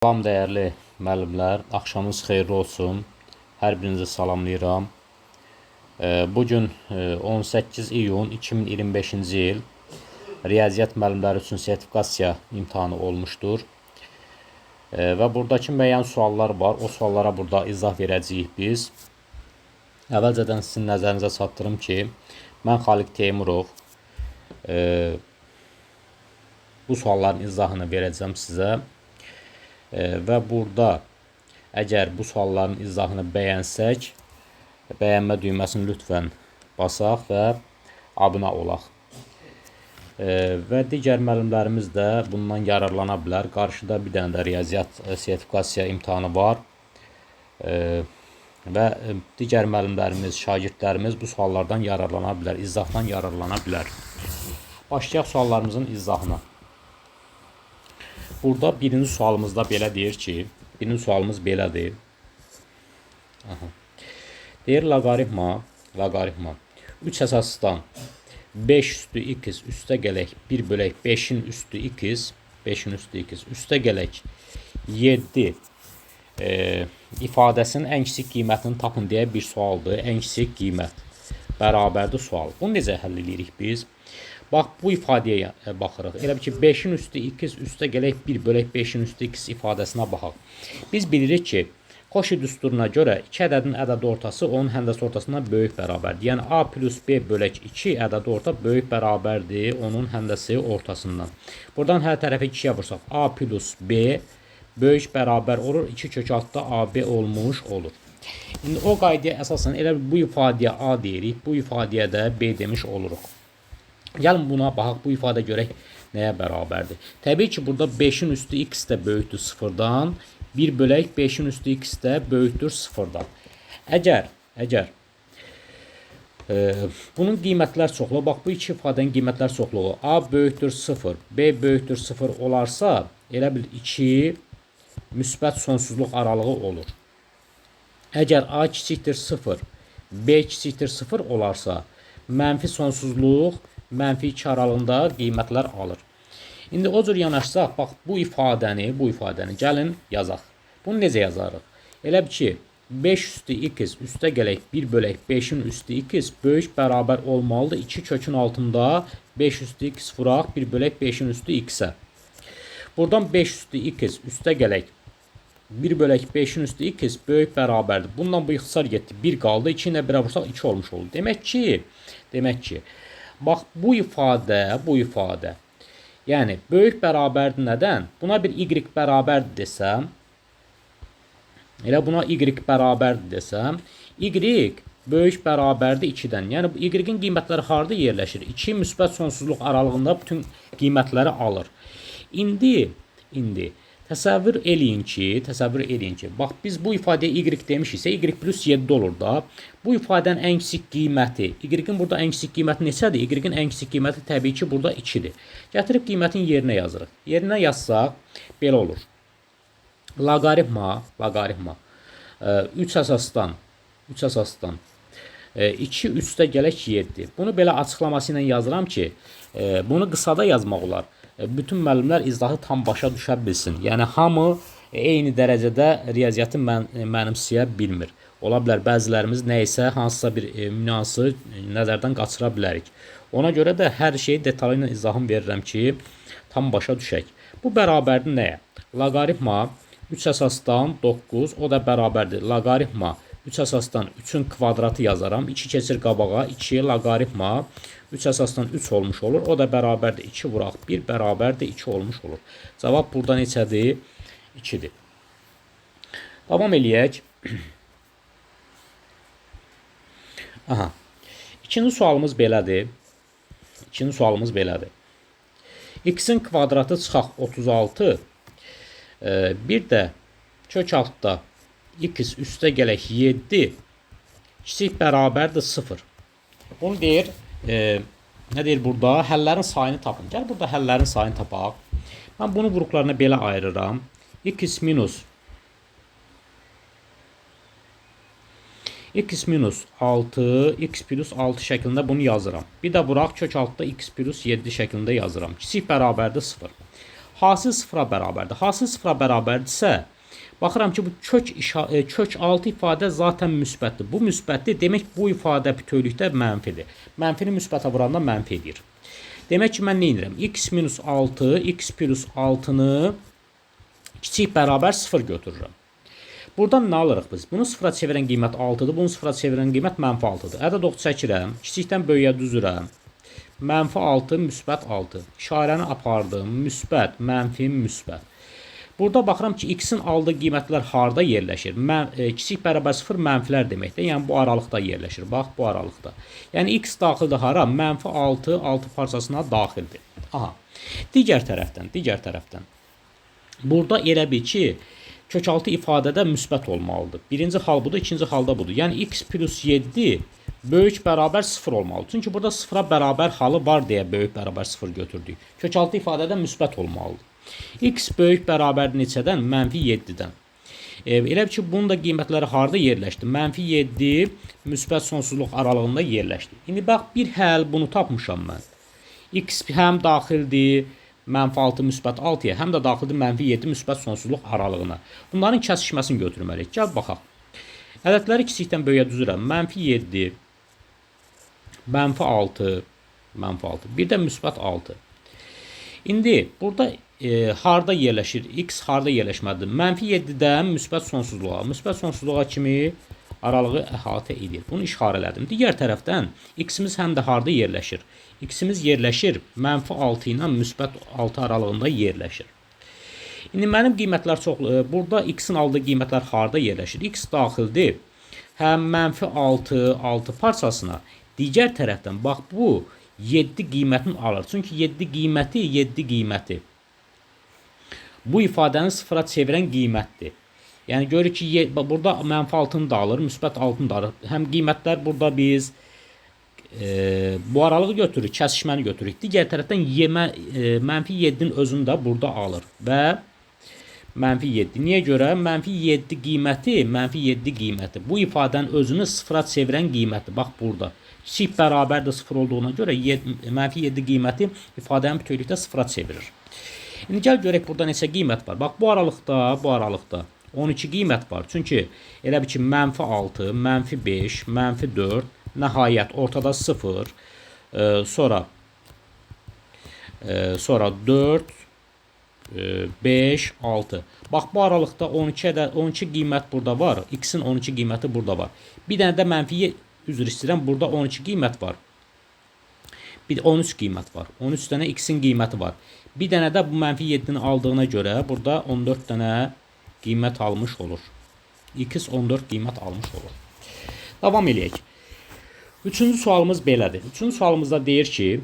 Salam dəyərli müəllimlər, axşamınız xeyirli olsun. Hər birinizi salamlayıram. Bugün 18 iyun 2025-ci il riyaziyyat müəllimləri üçün sertifikasiya imtahanı olmuşdur. Və buradakı müəyyən suallar var. O suallara burada izah verəcəyik biz. Əvvəlcədən sizin nəzərinizə çatdırım ki, mən Xaliq Teymurov bu sualların izahını verəcəm sizə. Və burada əgər bu sualların izahını bəyənsək, bəyənmə düyməsini lütfən basaq və abunə olaq. Və digər müəllimlərimiz də bundan yararlana bilər. Qarşıda bir dənə də riyaziyyat sertifikasiya imtahanı var. Və digər müəllimlərimiz, şagirdlərimiz bu suallardan yararlana bilər, izahdan yararlana bilər. Başlayaq suallarımızın izahına. Burada birinci sualımızda belə deyir ki, birinci sualımız belədir. Deyir loqaritma 3 əsasdan 5 üstü x üstə gələk 1 bölək 5-in üstü x üstə gələk 7 ifadəsinin ən kiçik qiymətini tapın deyə bir sualdır. Ən kiçik qiymət bərabərdir sual. Bunu necə həll edirik biz? Bax, bu ifadəyə baxırıq. Elə ki, 5-in üstü x üstə gələk 1 bölək 5-in üstü x ifadəsinə baxaq. Biz bilirik ki, Koşi düsturuna görə 2 ədədin ədəd ortası onun həndəsi ortasından böyük bərabərdir. Yəni, a plus b bölək 2 ədəd orta böyük bərabərdir onun həndəsi ortasından. Buradan hər tərəfə 2-yə vursaq, a plus b böyük bərabər olur. 2 kök altda ab olmuş olur. İndi o qaydaya əsasən elə bu ifadəyə a deyirik, bu ifadəyə də b demiş oluruq. Gəlin buna baxaq, bu ifadə görək nəyə bərabərdir. Təbii ki, burada 5-in üstü x də böyükdür 0-dan, 1 bölək 5-in üstü x də böyükdür 0-dan. Əgər bunun qiymətlər çoxluğu, bax bu iki ifadənin qiymətlər çoxluğu a böyükdür 0, b böyükdür 0 olarsa, elə bil 2 müsbət sonsuzluq aralığı olur. Əgər a kiçikdir 0, b kiçikdir 0 olarsa, mənfi sonsuzluq mənfi 2 aralığında qiymətlər alır. İndi o cür yanaşsaq, bax bu ifadəni gəlin yazaq. Bunu necə yazarıq? Elə ki, 5 üstü x üstə gələk 1 bölək 5-in üstü x böyük bərabər olmalıdır. 2 kökün altında 5 üstü x vuraq 1 bölək 5-in üstü x-ə. Buradan 5 üstü x üstə gələk 1 bölək 5-in üstü x böyük bərabərdir. Bundan bu ixtisar getdi. 1 qaldı. 2 ilə 1-ə vursaq 2 olmuş olur. Demək ki, bax bu ifadə, yəni böyük bərabərdir nədən? Buna bir y bərabərdir desəm, elə buna y bərabərdir desəm, y böyük bərabərdir 2-dən. Yəni y-in qiymətləri harada yerləşir? 2 müsbət sonsuzluq aralığında bütün qiymətləri alır. İndi təsəvvür eləyin ki, bax biz bu ifadəyə y demişiksə, y plus 7 olur da. Bu ifadənin ən kiçik qiyməti, y-in burada ən kiçik qiyməti neçədir? Y-in ən kiçik qiyməti təbii ki, burada 2-dir. Gətirib qiymətin yerinə yazırıq. Yerinə yazsaq, belə olur. Loqaritma 3 əsasdan 2 üstə gələk 7. Bunu belə açıqlaması ilə yazıram ki, bunu qısada yazmaq olar. Bütün müəllimlər izahı tam başa düşə bilsin. Yəni, hamı eyni dərəcədə riyaziyyatı mənimsəyə bilmir. Ola bilər, bəzilərimiz nəysə, hansısa bir nüansı nəzərdən qaçıra bilərik. Ona görə də hər şeyi detallı ilə izahım verirəm ki, tam başa düşək. Bu bərabərdir nəyə? Loqaritma 3 əsasdan 9, o da bərabərdir. Loqaritma 3 əsasdan 3-ün kvadratı yazaram. 2 keçir qabağa, 2 loqaritma 3 əsasdan 3 olmuş olur. O da bərabərdir 2 vuraq 1, bərabərdir 2 olmuş olur. Cavab burada neçədir? 2-dir. Davam eləyək. İkinci sualımız belədir. X-in kvadratı çıxaq 36. Bir də kök altda x üstə gələk 7 kiçik bərabərdir 0. Bunu deyir, nə deyir burada? Həllərin sayını tapın. Gəl burada həllərin sayını tapaq. Mən bunu qruplarına belə ayırıram. X minus 6, x plus 6 şəklində bunu yazıram. Bir də buraq kök altda x plus 7 şəklində yazıram. Kiçik bərabərdir 0. hasil sıfıra bərabərdir. Hasil sıfıra bərabərdirsə, baxıram ki, bu kök 6 ifadə zaten müsbətdir. Bu müsbətdir, demək bu ifadə bütövlükdə mənfidir. Mənfini müsbətə vuranda mənfi edir. Demək ki, mən nə edirəm? X minus 6, x plus 6-nı kiçik bərabər 0 götürürəm. Buradan nə alırıq biz? Bunu sıfıra çevirən qiymət 6-dır, bunu sıfıra çevirən qiymət mənfi 6-dır. Ədəd ox çəkirəm, kiçikdən böyüyə düzürəm. Mənfi 6, müsbət 6. İşarəni apardım, müsbət, mənfi, müsbət. Burada baxıram ki, x-in aldığı qiymətlər harda yerləşir? Kiçik bərabər 0 mənfilər deməkdir. Yəni, bu aralıqda yerləşir. Bax, bu aralıqda. Yəni, x daxildir hara? Mənfi 6, 6 parçasına daxildir. Aha. Digər tərəfdən. Burada elə bil ki, kök 6 ifadədə müsbət olmalıdır. Birinci hal budur, ikinci halda budur. Yəni, x plus 7 böyük bərabər 0 olmalıdır. Çünki burada 0-a bərabər halı var deyə böyük bərabər 0 götürdük. Kök 6 ifadədə müsbət olmalıdır. X böyük bərabər neçədən? Mənfi 7-dən. Elə ki, bunun da qiymətləri harada yerləşdi? Mənfi 7, müsbət sonsuzluq aralığında yerləşdi. İndi bax, bir həll bunu tapmışam mən. X həm daxildir, mənfi 6, müsbət 6-ya, həm də daxildir mənfi 7, müsbət sonsuzluq aralığına. Bunların kəsişməsini götürməliyik. Gəl baxaq. Ədədləri kiçikdən böyüyə düzürəm. Mənfi 7, mənfi 6, bir də müsbət 6. İndi burada harda yerləşir? X harda yerləşməlidir? Mənfi 7-dən müsbət sonsuzluğa. Müsbət sonsuzluğa kimi aralığı əhatə edir. Bunu işarələdim. Digər tərəfdən x-imiz həm də harda yerləşir? X-imiz yerləşir mənfi 6 ilə müsbət 6 aralığında yerləşir. İndi mənim qiymətlər çox... Burada x-in aldığı qiymətlər harda yerləşir? X daxildir. Həm mənfi 6, 6 parçasına. Digər tərəfdən, bax bu 7 qiymətini alır. Çünki 7 qiyməti bu ifadəni sıfıra çevirən qiymətdir. Yəni, görür ki, burada mənfi 6-nı da alır, müsbət 6-nı da alır. Həm qiymətlər burada biz bu aralığı götürürük, kəsişməni götürürük. Digər tərəfdən mənfi 7-nin özünü də burada alır. Və mənfi 7. Niyə görə? Mənfi 7 qiyməti. Bu ifadənin özünü sıfıra çevirən qiymətdir. Bax, burada. Kiçik bərabərdir 0 olduğuna görə mənfi 7 qiyməti ifadəni bütövlükdə sıfıra çevirir. İndi gəl görək burada neçə qiymət var. Bax, bu aralıqda 12 qiymət var. Çünki elə bir ki, mənfi 6, mənfi 5, mənfi 4, nəhayət ortada 0, sonra 4, 5, 6. Bax, bu aralıqda 12 qiymət burada var. X-in 12 qiyməti burada var. Bir dənə də mənfi, üzr istəyirəm, burada 12 qiymət var. Bir 13 qiymət var. 13 dənə x-in qiyməti var. Bir dənə də bu mənfi 7-ni aldığına görə burada 14 dənə qiymət almış olur. X 14 qiymət almış olur. Davam eləyək. Üçüncü sualımız belədir. Üçüncü sualımızda deyir ki,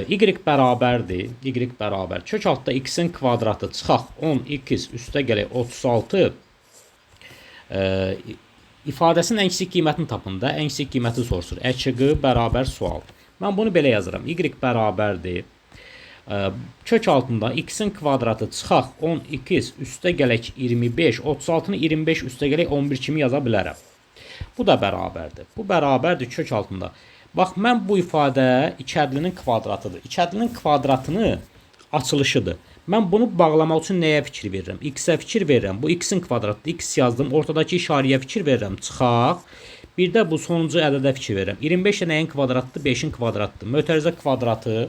y bərabərdir. Y bərabər. Kök altda x-in kvadratı çıxaq 10x üstə gələk 36 ifadəsinin ən kiçik qiymətini tapın da, ən kiçik qiyməti soruşur. Əqi bərabər sual. Mən bunu belə yazıram. Y bərabərdir. Kök altında x-in kvadratı çıxaq 10x üstə gələk 25, 36-nı 25 üstə gələk 11 kimi yaza bilərəm. Bu da bərabərdir. Bu bərabərdir kök altında. Bax, mən bu ifadə ikədlinin kvadratıdır. İkədlinin kvadratını açılışıdır. Mən bunu bağlamaq üçün nəyə fikir verirəm? X-ə fikir verirəm. Bu x-in kvadratıdır. X yazdım. Ortadakı işarəyə fikir verirəm. Çıxaq. Bir də bu sonuncu ədədə fikir verirəm. 25 nəyin kvadratıdır? 5-in kvadratıdır. Mötərizə kvadratı.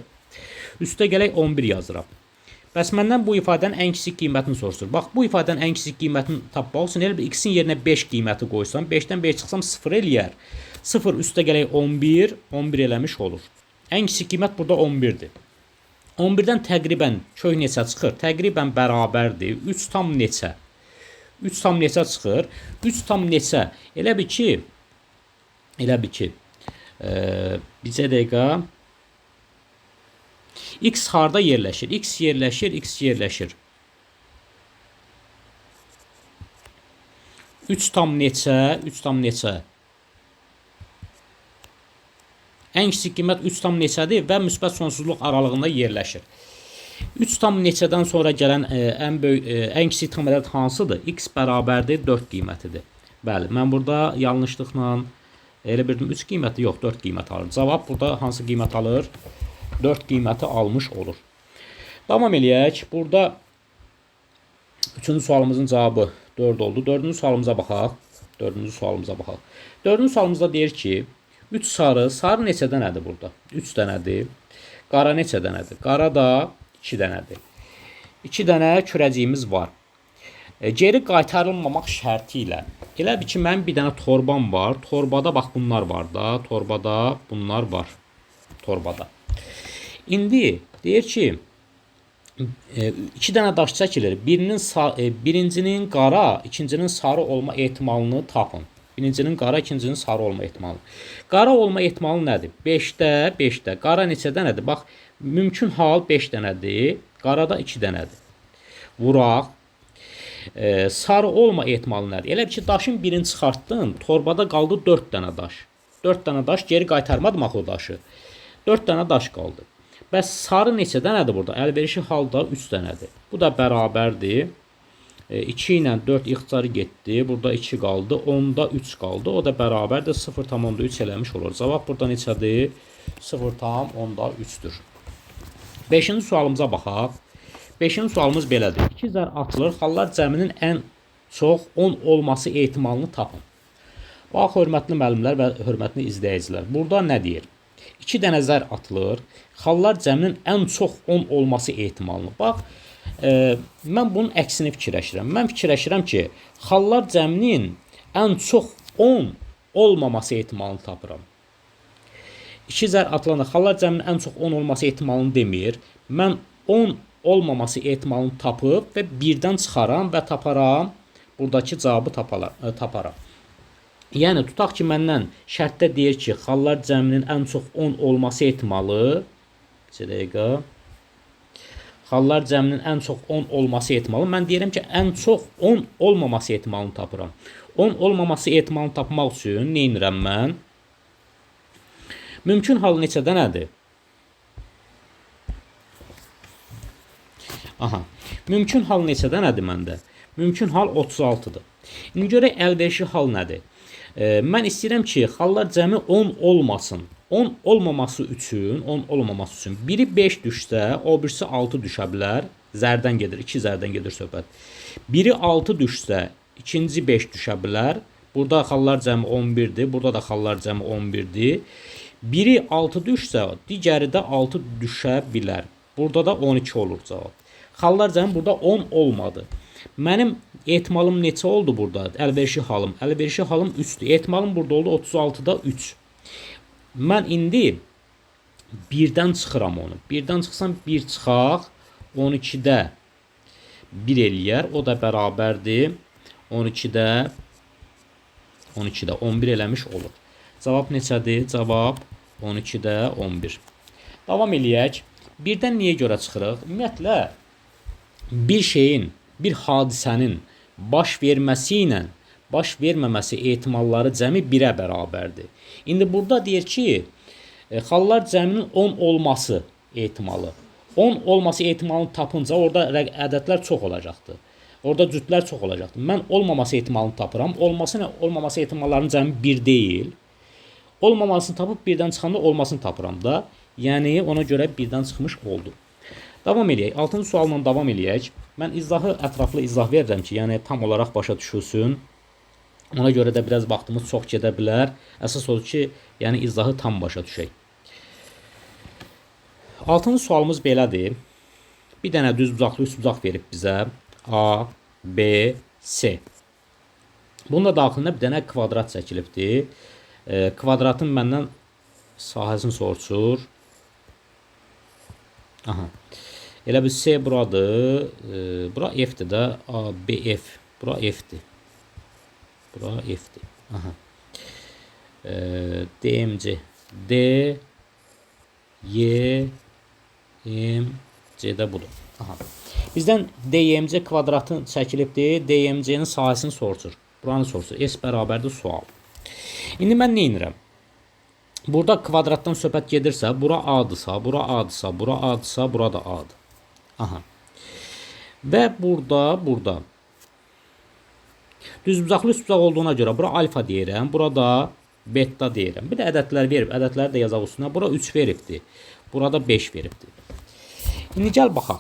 Üstə gələk 11 yazıram. Bəs məndən bu ifadənin ən kiçik qiymətini soruşur. Bax, bu ifadənin ən kiçik qiymətini tapmaq üçün elə bir x-in yerinə 5 qiyməti qoysam, 5-dən 5 çıxsam 0 eləyər. 0 üstə gələk 11, 11 eləmiş olur. Ən kiçik qiymət burada 11-dir. 11-dən təqribən kök neçə çıxır? Təqribən bərabərdir. 3 tam neçə? 3 tam neçə çıxır? 3 tam neçə? Elə bir ki, bizə dəqiqə x harda yerləşir? X yerləşir. 3 tam neçə? Ən kiçik qiymət 3 tam neçədir və müsbət sonsuzluq aralığında yerləşir. 3 tam neçədən sonra gələn ən kiçik tam ədəd hansıdır? X bərabərdir 4 qiymətidir. Bəli, mən burada yanlışlıqla elə bildim 3 qiyməti yox, 4 qiymət alır. Cavab burada hansı qiymət alır? 4 qiyməti almış olur. Davam eləyək. Burada 3-cü sualımızın cavabı 4 oldu. 4-cü sualımıza baxaq. 4-cü sualımıza baxaq. 4-cü sualımızda deyir ki, 3 sarı. Sarı neçə dənədir burada? 3 dənədir. Qara neçə dənədir? Qara da 2 dənədir. 2 dənə kürəciyimiz var. Geri qaytarılmamaq şərti ilə. Elə bir ki, mənim bir dənə torbam var. Torbada bax bunlar var da. Torbada bunlar var. Torbada. İndi deyir ki, 2 dənə daş çəkilir. Birincinin qara, ikincinin sarı olma ehtimalını tapın. Birincinin qara, ikincinin sarı olma ehtimalı. Qara olma ehtimalı nədir? 5-də 5-də. Qara neçə dənədir? Bax, mümkün hal 5 dənədir. Qarada 2 dənədir. Vuraq. Sarı olma ehtimalı nədir? Elə bir ki, daşın birini çıxartdın, torbada qaldı 4 dənə daş. 4 dənə daş, geri qaytarmadım axı o daşı. 4 dənə daş qaldı. Bəs sarı neçə dənədir burada? Əlverişli halda 3 dənədir. Bu da bərabərdir. 2 ilə 4 ixtisarı getdi. Burada 2 qaldı. 10-da 3 qaldı. O da bərabərdir. 0,3 eləmiş olur. Cavab burada neçədir? 0,3-dür. 5-ci sualımıza baxaq. 5-ci sualımız belədir. 2 zər atılır. Xallar cəminin ən çox 10 olması ehtimalını tapın. Bax, hörmətli müəllimlər və hörmətli izləyicilər. Burada nə deyir? 2 dənə zər atılır. Xallar cəminin ən çox 10 olması ehtimalını. Bax, mən bunun əksini fikirləşirəm. Mən fikirləşirəm ki, xallar cəminin ən çox 10 olmaması ehtimalını tapıram. 2 zər atılanda xallar cəminin ən çox 10 olması ehtimalını demir. Mən 10 olmaması ehtimalını tapıb və birdən çıxaram və taparam. Buradakı cavabı taparam. Yəni, tutaq ki, məndən şərtdə deyir ki, xallar cəminin ən çox 10 olması ehtimalı, xallar cəminin ən çox 10 olması ehtimalı, mən deyirəm ki, ən çox 10 olmaması ehtimalını tapıram. 10 olmaması ehtimalını tapmaq üçün nə edirəm mən? Mümkün hal neçə dənədir? Aha, mümkün hal neçə dənədir məndə? Mümkün hal 36-dır. İndi görək əlverişli hal nədir? Mən istəyirəm ki, xallar cəmi 10 olmasın. 10 olmaması üçün biri 5 düşsə, o birisi 6 düşə bilər. Zərdən gedir, 2 zərdən gedir söhbət. Biri 6 düşsə, ikinci 5 düşə bilər. Burada xallar cəmi 11-dir, burada da xallar cəmi 11-dir. Biri 6 düşsə, digəri də 6 düşə bilər. Burada da 12 olur cavab. Xallar cəmi burada 10 olmadı. Mənim ehtimalım neçə oldu burada? Əlverişli halım. Əlverişli halım 3-dür. Ehtimalım burada oldu 36-da 3. Mən indi 1-dən çıxıram onu. 1-dən çıxsam 1 çıxaq. 12-də 1 eləyər. O da bərabərdir. 12-də 11 eləmiş olur. Cavab neçədir? Cavab 12-də 11. Davam eləyək. 1-dən niyə görə çıxırıq? Ümumiyyətlə, bir şeyin, bir hadisənin baş verməsi ilə baş verməməsi ehtimalları cəmi 1-ə bərabərdir. İndi burada deyir ki, xallar cəminin 10 olması ehtimalı. 10 olması ehtimalını tapınca orada ədədlər çox olacaqdır. Orada cütlər çox olacaqdır. Mən olmaması ehtimalını tapıram. Olmaması ehtimallarının cəmi 1 deyil. Olmamasını tapıb 1-dən çıxanda olmasını tapıram da. Yəni, ona görə 1-dən çıxmış oldu. Davam eləyək. 6-cı sualla davam eləyək. Mən izahı ətraflı izah verirəm ki, yəni tam olaraq başa düşülsün. Ona görə də biraz vaxtımız çox gedə bilər. Əsas odur ki, yəni izahı tam başa düşək. 6-cı sualımız belədir. Bir dənə düz bucaqlı üst bucaq verib bizə. A, B, C. Bunun da daxilində bir dənə kvadrat çəkilibdir. Kvadratın məndən sahəsini soruşur. Aha. Elə bir C buradır. Bura F-dir də. A, B, F. Bura F-dir. Bura F-dir. Aha. DMC. D, Y, M, C də budur. Aha. Bizdən DMC kvadratın çəkilibdir. DMC-nin sahəsini soruşur. Buranı soruşur. S bərabərdir sual. İndi mən nə edirəm? Burada kvadratdan söhbət gedirsə, bura A-dırsa, bura A-dırsa, bura A-dırsa, bura da A-dır. Aha. Və burada düzbucaqlı üstbucaq olduğuna görə bura alfa deyirəm, burada beta deyirəm. Bir də ədədlər verib, ədədləri də yazaq üstünə. Bura 3 veribdir, burada 5 veribdir. İndi gəl baxaq.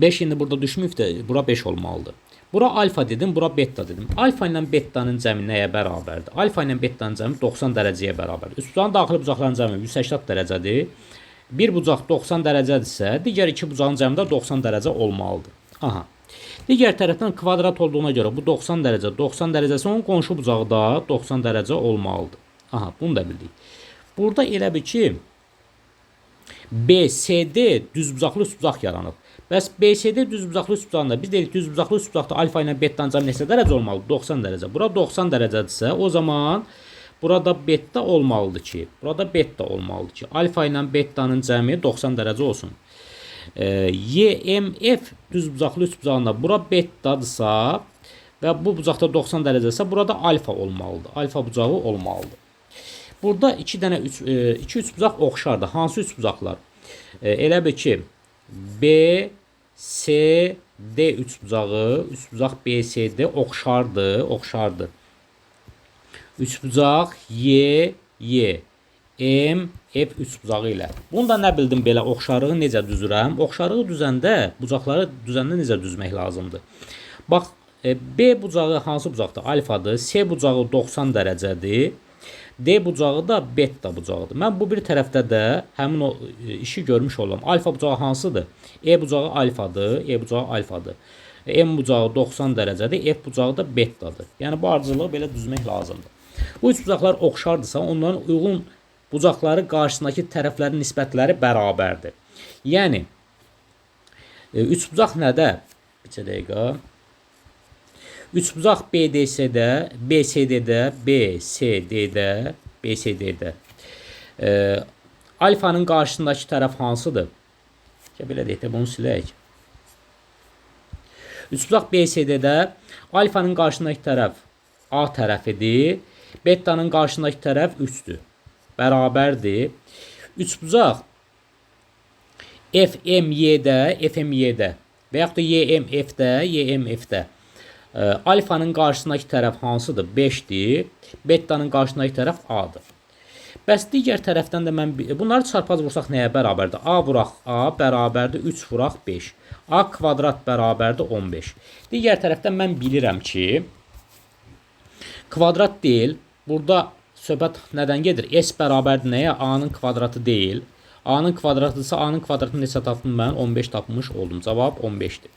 5 indi burada düşməyib də, bura 5 olmalıdır. Bura alfa dedim, bura beta dedim. Alfa ilə betanın cəmi nəyə bərabərdir? Alfa ilə betanın cəmi 90 dərəcəyə bərabərdir. Üstbucağın daxili bucaqların cəmi 180 dərəcədir. Bir bucaq 90 dərəcədirsə, digər iki bucağın cəmi də 90 dərəcə olmalıdır. Aha. Digər tərəfdən kvadrat olduğuna görə bu 90 dərəcə, 90 dərəcəsi onun qonşu bucağı da 90 dərəcə olmalıdır. Aha, bunu da bildik. Burada elə bir ki, BCD düzbucaqlı üstbucaq yaranıb. Bəs BCD düzbucaqlı üstbucağında biz deyirik düzbucaqlı üstbucaqda alfa ilə betanın cəmi neçə dərəcə olmalıdır? 90 dərəcə. Bura 90 dərəcədirsə, o zaman burada beta olmalıdır ki, alfa ilə betanın cəmi 90 dərəcə olsun. YMF düzbucaqlı üstbucağında bura betadırsa və bu bucaqda 90 dərəcədirsə, burada alfa olmalıdır. Alfa bucağı olmalıdır. Burada iki üçbucaq oxşardır. Hansı üçbucaqlar? Elə bir ki, BCD üçbucaq BCD oxşardır. Üçbucaq YMF üçbucağı ilə. Bunu da nə bildim belə oxşarlığı necə düzürəm? Oxşarlığı düzəndə, bucaqları düzəndə necə düzmək lazımdır? Bax, B bucağı hansı bucaqdır? Alfadır. C bucağı 90 dərəcədir. D bucağı da beta bucağıdır. Mən bu bir tərəfdə də həmin o işi görmüş olam. Alfa bucağı hansıdır? E bucağı alfadır, E bucağı alfadır. M bucağı 90 dərəcədir, F bucağı da betadır. Yəni bu ardıcılığı belə düzmək lazımdır. Bu üç bucaqlar oxşardırsa, onların uyğun bucaqları qarşısındakı tərəflərin nisbətləri bərabərdir. Yəni üç bucaq nədə? Bir dəqiqə. Üçbucaq BCD-də, alfanın qarşısındakı tərəf hansıdır? Belə deyək də bunu silək. Üçbucaq BCD-də alfanın qarşısındakı tərəf A tərəfidir, betanın qarşısındakı tərəf 3-dür. Bərabərdir. Üçbucaq FMY-də və yaxud da YMF-də alfanın qarşısındakı tərəf hansıdır? 5-dir. Betanın qarşısındakı tərəf A-dır. Bəs digər tərəfdən də mən bunları çarpaz vursaq nəyə bərabərdir? A vuraq A bərabərdir 3 vuraq 5. A kvadrat bərabərdir 15. Digər tərəfdən mən bilirəm ki, kvadrat deyil. Burada söhbət nədən gedir? S bərabərdir nəyə? A-nın kvadratı deyil. A-nın kvadratıdırsa A-nın kvadratını neçə tapdım mən? 15 tapmış oldum. Cavab 15-dir.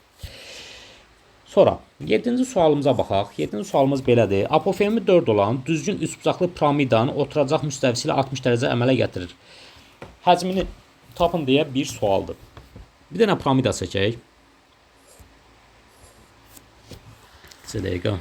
Sonra 7-ci sualımıza baxaq. 7-ci sualımız belədir. Apofemi 4 olan düzgün üçbucaqlı piramidanın oturacaq müstəvisi ilə 60 dərəcə əmələ gətirir. Həcmini tapın deyə bir sualdır. Bir dənə piramida çəkək. Bir dəqiqə.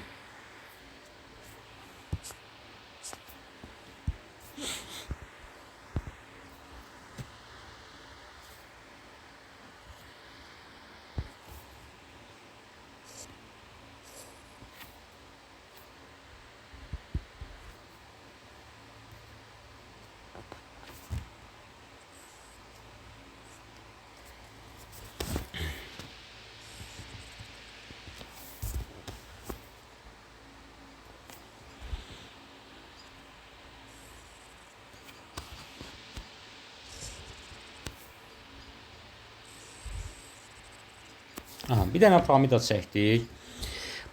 Aha, bir dənə piramida çəkdik.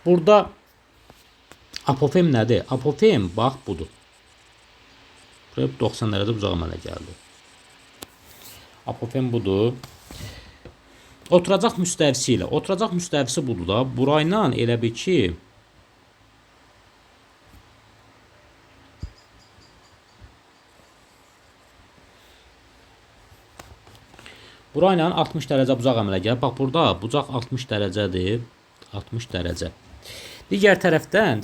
Burada apofem nədir? Apofem bax budur. Buraya 90 dərəcə bucaq əmələ gəldi. Apofem budur. Oturacaq müstəvisi ilə. Oturacaq müstəvisi budur da. Burayla elə bir ki, burayla 60 dərəcə bucaq əmələ gəlir. Bax, burada bucaq 60 dərəcədir. 60 dərəcə. Digər tərəfdən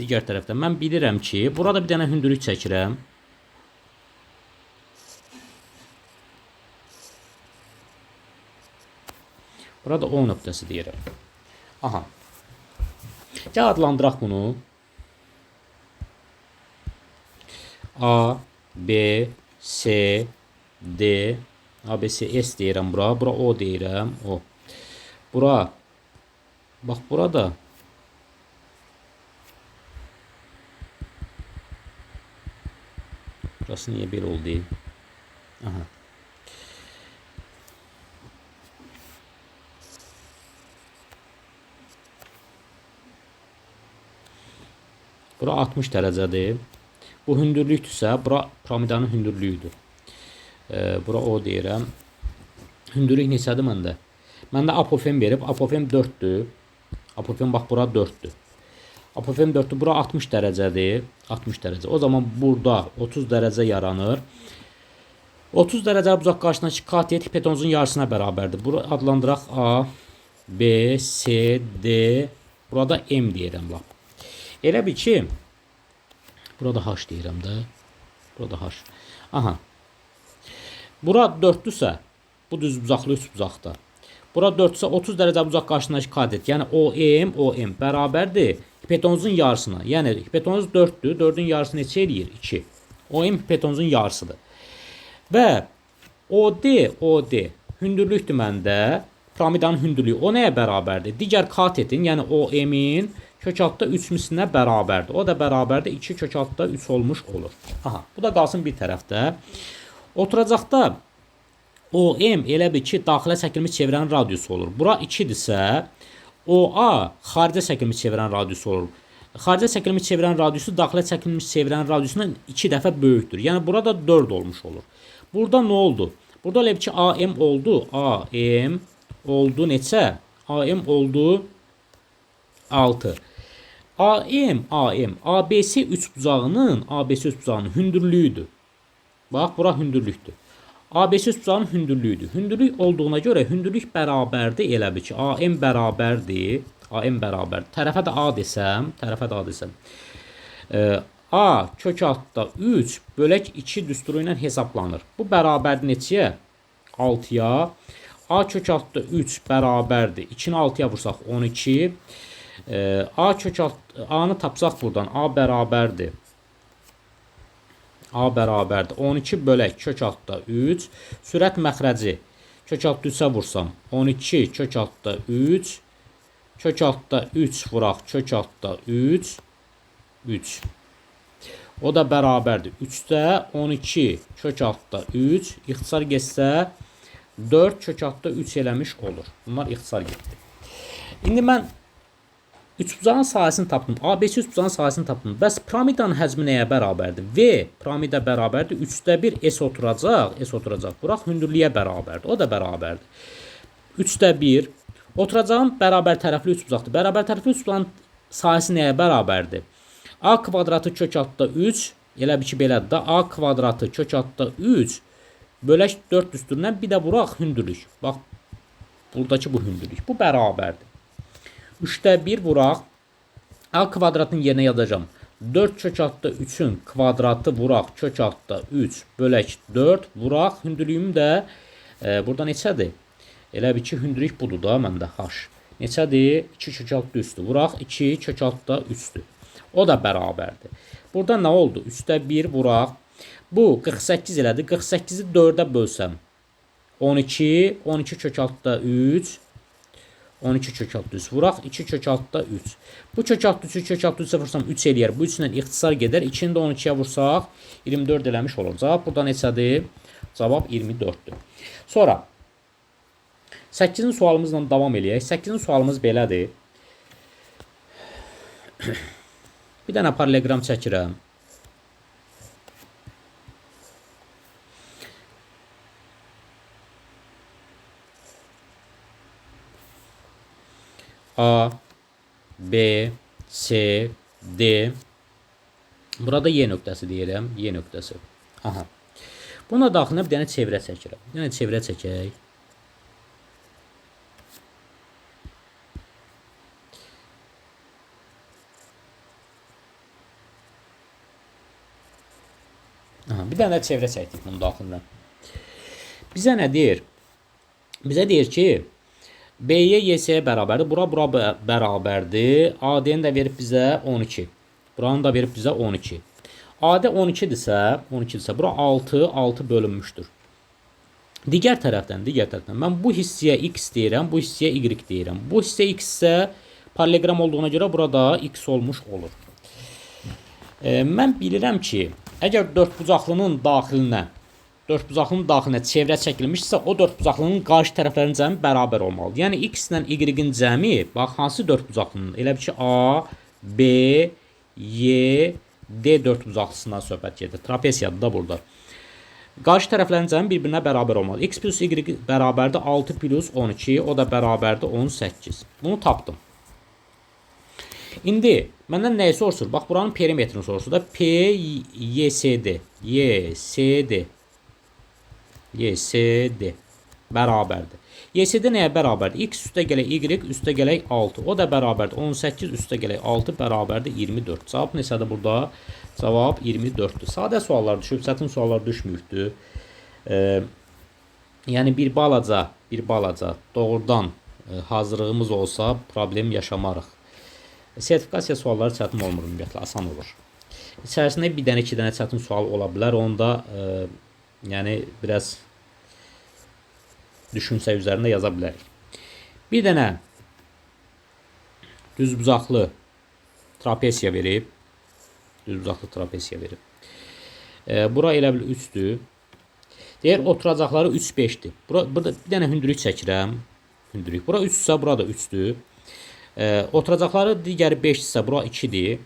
mən bilirəm ki, burada bir dənə hündürlük çəkirəm. Burada O nöqtəsi deyirəm. Aha. Gəl adlandıraq bunu. A, B, C, D, ABC, S deyirəm bura. Bura O deyirəm. O. Bura. Bax, burada. Burası niyə belə oldu? Aha. Bura 60 dərəcədir. Bu hündürlükdürsə, bura piramidanın hündürlüyüdür. Bura o deyirəm. Hündürlük neçədir məndə? Məndə apofem verib. Apofem 4'dür. Apofem bax bura 4'dür. Apofem 4'dür. Bura 60 dərəcədir. 60 dərəcə. O zaman burada 30 dərəcə yaranır. 30 dərəcə uzaq qarşısındakı katet hipotenuzun yarısına bərabərdir. Bura adlandıraq A, B, C, D. Burada M deyirəm lap. Elə bir ki, burada H deyirəm də. Burada H. Aha. Bura 4'dürsə, bu düz bucaqlı üç bucaqda. Bura 4'dürsə 30 dərəcə uzaq qarşısındakı katet, yəni OM bərabərdir hipotenuzun yarısına. Yəni hipotenuz 4'dür. 4'ün yarısı neçə eləyir? 2. OM hipotenuzun yarısıdır. Və OD hündürlükdür məndə. Piramidanın hündürlüyü o nəyə bərabərdir? Digər katetin, yəni OM-in kök altda 3 mislinə bərabərdir. O da bərabərdir 2 kök altda 3 olmuş olur. Aha, bu da qalsın bir tərəfdə. Oturacaqda OM elə bir ki, daxilə çəkilmiş çevrənin radiusu olur. Bura 2-dirsə, OA xaricə çəkilmiş çevrənin radiusu olur. Xaricə çəkilmiş çevrənin radiusu daxilə çəkilmiş çevrənin radiusundan 2 dəfə böyükdür. Yəni burada 4 olmuş olur. Burada nə oldu? Burada elə bir ki, AM oldu. AM oldu neçə? AM oldu 6. AM ABC üçbucağının hündürlüyüdür. Bax, bura hündürlüktür. ABC üçbucağının hündürlüyüdür. Hündürlük olduğuna görə hündürlük bərabərdir elə bir ki, AM bərabərdir. AM bərabərdir. Tərəfə də A desəm. A kök altda 3 bölək 2 düsturu ilə hesablanır. Bu bərabərdir neçəyə? 6'ya. A kök altda 3 bərabərdir. 2'ni 6'ya vursaq 12. A'nı tapsaq buradan. A bərabərdir. 12 bölək kök altda 3. Sürət məxrəci. Kök altda 3'ə vursam 12 kök altda 3. Kök altda 3 vuraq kök altda 3. O da bərabərdir. 3'də 12 kök altda 3. İxtisar getsə 4 kök altda 3 eləmiş olur. Bunlar ixtisar getdi. İndi mən üçbucağın sahəsini tapdım. ABC üçbucağın sahəsini tapdım. Bəs piramidanın həcmi nəyə bərabərdir? V piramida bərabərdir. 3'də 1 S oturacaq. Buraq hündürlüyə bərabərdir. O da bərabərdir. 3'də 1 oturacağın bərabər tərəfli üçbucaqdır. Bərabər tərəfli üçbucağın sahəsi nəyə bərabərdir? A kvadratı kök altda 3. Elə bir ki, belədir də. A kvadratı kök altda 3 bölək 4 düsturundan bir də vuraq hündürlük. Bax, buradakı bu hündürlük. Bu bərabərdir. 3'də 1 vuraq. A kvadratın yerinə yazacağım. 4 kök altda 3'ün kvadratı vuraq kök altda 3 bölək 4 vuraq. Hündürlüyüm də burada neçədir? Elə bir ki, hündürlük budur da məndə H. Neçədir? 2 kök altda 3'dür. Vuraq 2 kök altda 3'dür. O da bərabərdir. Burada nə oldu? 3'də 1 vuraq. Bu 48 elədi. 48'i 4'ə bölsəm 12. 12 kök altda 3. 12 kök altda 3 vuraq. 2 kök altda 3. Bu kök altda 3'ü kök altda 3'ə vursam 3 eləyər. Bu 3 ilə ixtisar gedər. 2'ni də 12'yə vursaq 24 eləmiş olur. Cavab burada neçədir? Cavab 24'dür. Sonra 8-ci sualımızla davam eləyək. 8-ci sualımız belədir. Bir dənə parallelogram çəkirəm. A, B, C, D. Burada Y nöqtəsi deyirəm. Y nöqtəsi. Aha. Buna daxilinə bir dənə çevrə çəkirəm. Yəni çevrə çəkək. Bir dənə çevrə çəkdik bunun daxilində. Bizə nə deyir? Bizə deyir ki, B-yə Y-yə bərabərdir. Bura bərabərdir. AD-ni də verib bizə 12. Buranı da verib bizə 12. AD 12-dirsə, bura 6 bölünmüşdür. Digər tərəfdən mən bu hissəyə X deyirəm, bu hissəyə Y deyirəm. Bu hissə X isə parallelogram olduğuna görə burada X olmuş olur. Mən bilirəm ki, əgər dördbucaqlının daxilinə çevrə çəkilmişsə, o dördbucaqlının qarşı tərəflərinin cəmi bərabər olmalıdır. Yəni X ilə Y-in cəmi, bax, hansı dördbucaqlının? Elə bir ki, A, B, Y, D dörtbucaqlısından söhbət gedir. Trapesiyadır da burada. Qarşı tərəflərin cəmi bir-birinə bərabər olmalı. X plus Y bərabərdir 6 plus 12, o da bərabərdir 18. Bunu tapdım. İndi məndən nəyi soruşur? Bax, buranın perimetrini soruşur da. P, YSD, YSD, YSD bərabərdir. YSD nəyə bərabərdir? X üstə gələk Y, üstə gələk 6. O da bərabərdir 18, üstə gələk 6 bərabərdir 24. Cavab neçədir burada? Cavab 24'dür. Sadə suallar düşüb, çətin suallar düşməyibdir. Yəni bir balaca doğrudan hazırlığımız olsa problem yaşamarıq. Sertifikasiya sualları çətin olmur, ümumiyyətlə asan olur. İçərisində bir dənə, iki dənə çətin sual ola bilər. Onda yəni biraz düşünsə üzərində yaza bilərik. Bir dənə düzbucaqlı trapesiya verib. Düzbucaqlı trapesiya verib. Bura elə bil 3'dür. Deyir oturacaqları 3, 5'dir. Burada bir dənə hündürlük çəkirəm. Hündürlük. Bura 3 ise bura da 3'dür. Oturacaqları digəri 5 ise bura 2'dir.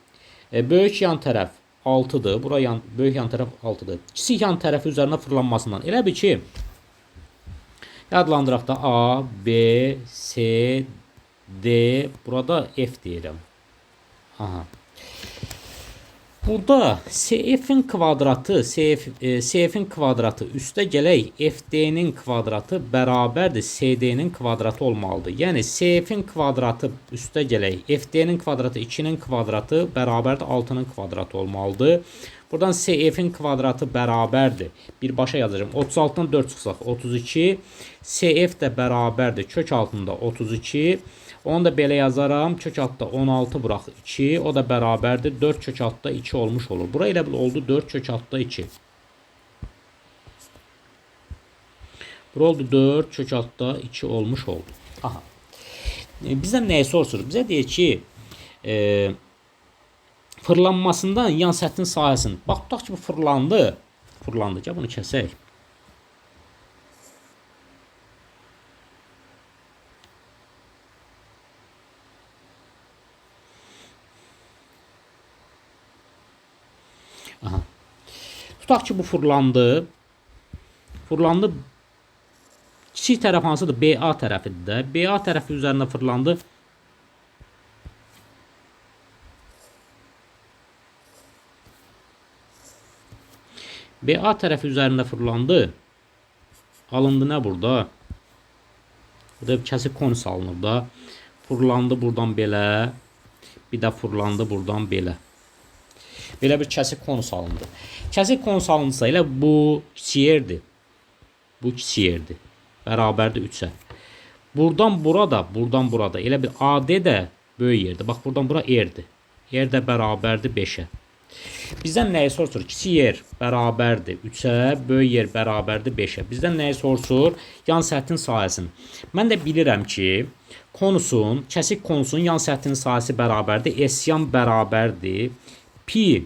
Böyük yan tərəf 6'dır. Bura böyük yan tərəf 6'dır. Kiçik yan tərəfi üzərinə fırlanmasından. Elə bil ki, yadlandıraq da A, B, C, D. Burada F deyirəm. Aha. Burada CF'in kvadratı, CF'in kvadratı üstə gələk FD'nin kvadratı bərabərdir CD'nin kvadratı olmalıdır. Yəni CF'in kvadratı üstə gələk FD'nin kvadratı 2'nin kvadratı bərabərdir 6'nın kvadratı olmalıdır. Buradan CF'in kvadratı bərabərdir. Birbaşa yazacağım. 36'dan 4 çıxsaq 32. CF də bərabərdir. Kök altında 32. Onu da belə yazaram. Kök altda 16 bıraq 2. O da bərabərdir. 4 kök altda 2 olmuş olur. Bura elə bil oldu 4 kök altda 2. Bura oldu 4 kök altda 2 olmuş oldu. Aha. Bizdən nəyi soruşur? Bizə deyir ki, fırlanmasından yan səthin sahəsini. Bax, tutaq ki, bu fırlandı. Fırlandı. Gəl bunu kəsək. Aha. Tutaq ki, bu fırlandı. Fırlandı. Kiçik tərəf hansıdır? BA tərəfidir də. BA tərəfi üzərində fırlandı. BA tərəfi üzərində fırlandı. Alındı nə burada? Burada bir kəsik konus alınır da. Fırlandı buradan belə. Bir də fırlandı buradan belə. Belə bir kəsik konus alındı. Kəsik konus alınırsa elə bu kiçik yerdir. Bu kiçik yerdir. Bərabərdir 3'ə. Buradan burada, buradan burada. Elə bir AD də böyük yerdir. Bax, buradan bura erdir. Yer də bərabərdir 5'ə. Bizdən nəyi soruşur? Kiçik yer bərabərdir 3'ə, böyük yer bərabərdir 5'ə. Bizdən nəyi soruşur? Yan səthin sahəsini. Mən də bilirəm ki, konusun, kəsik konusun yan səthin sahəsi bərabərdir. S yan bərabərdir. Pi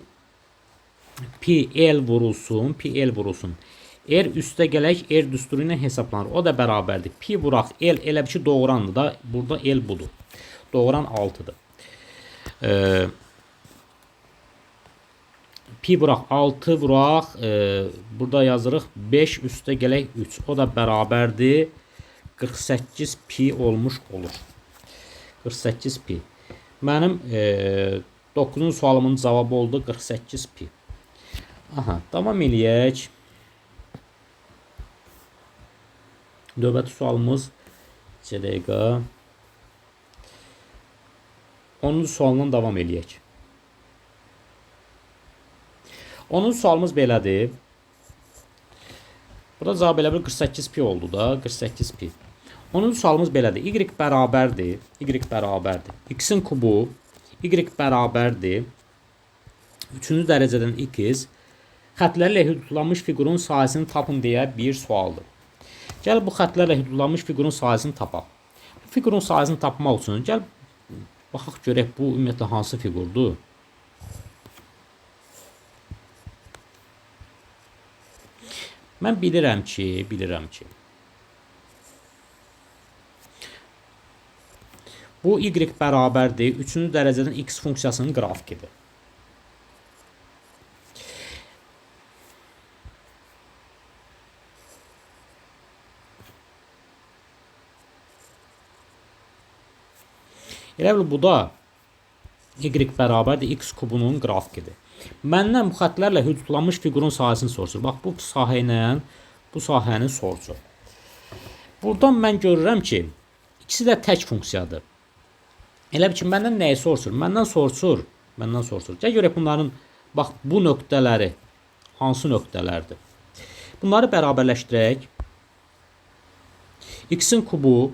L vurulsun, Pi L vurulsun. R üstə gələk, R düsturu ilə hesablanır. O da bərabərdir. Pi vuraq L elə bir ki, doğrandır da. Burada L budur. Doğran 6'dır. Pi vuraq 6 vuraq. Burada yazırıq 5 üstə gələk 3. O da bərabərdir. 48 pi olmuş olur. 48 pi. Mənim 9-cu sualımın cavabı oldu 48 pi. Aha, davam eləyək. Növbəti sualımız 2 dəqiqə. 10-cu sualdan davam eləyək. 10-cu sualımız belədir. Burada cavab elə bir 48 pi oldu da, 48 pi. 10-cu sualımız belədir. Y bərabərdir. Y bərabərdir. X-in kubu. Y bərabərdir. 3-cü dərəcədən x. Xətlərlə hüdudlanmış figurun sahəsini tapın deyə bir sualdır. Gəl bu xətlərlə hüdudlanmış figurun sahəsini tapaq. Bu figurun sahəsini tapmaq üçün gəl baxaq görək bu ümumiyyətlə hansı figurdur. Mən bilirəm ki bu y bərabərdir 3-cü dərəcədən x funksiyasının qrafikidir. Elə bil bu da y bərabərdir x kubunun qrafikidir. Məndən bu xətlərlə hüdudlanmış fiqurun sahəsini soruşur. Bax, bu sahə ilə bu sahəni soruşur. Buradan mən görürəm ki, ikisi də tək funksiyadır. Elə bil ki, məndən nəyi soruşur? Məndən soruşur. Gəl görək bunların, bax, bu nöqtələri hansı nöqtələrdir? Bunları bərabərləşdirək. X-in kubu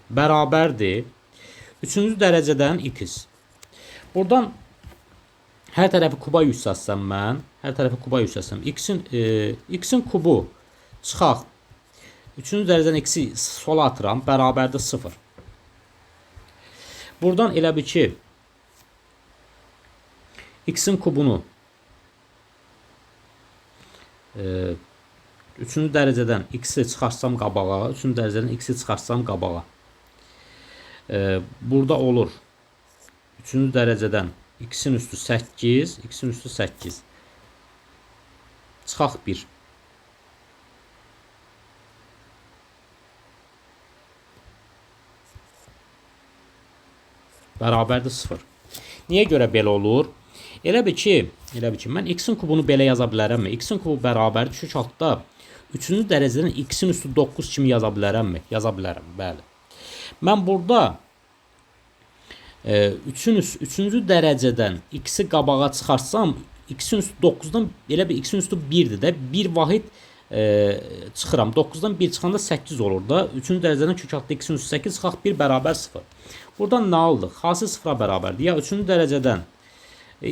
bərabərdir 3-cü dərəcədən x. Buradan hər tərəfi kuba yüksəltsəm x-in kubu çıxaq. 3-cü dərəcədən x-i sola atıram, bərabərdir 0. Buradan elə bil ki, x-in kubunu 3-cü dərəcədən x-i çıxarsam qabağa, 3-cü dərəcədən x-i çıxarsam qabağa. Burada olur 3-cü dərəcədən x-in üstü 8, x-in üstü 8. Çıxaq 1. Bərabərdir 0. Niyə görə belə olur? Elə bil ki, mən x-in kubunu belə yaza bilərəmmi? X-in kubu bərabərdir kök altda 3-cü dərəcədən x-in üstü 9 kimi yaza bilərəmmi? Yaza bilərəm, bəli. Mən burada 3-cü dərəcədən x-i qabağa çıxarsam, x-in üstü 9-dan elə bir x-in üstü 1-dir də, 1 vahid çıxıram. 9-dan 1 çıxanda 8 olur da. 3-cü dərəcədən kök altda x-in üstü 8 çıxaq 1 bərabər 0. Buradan nə aldıq? Hasil 0-a bərabərdir. Ya 3-cü dərəcədən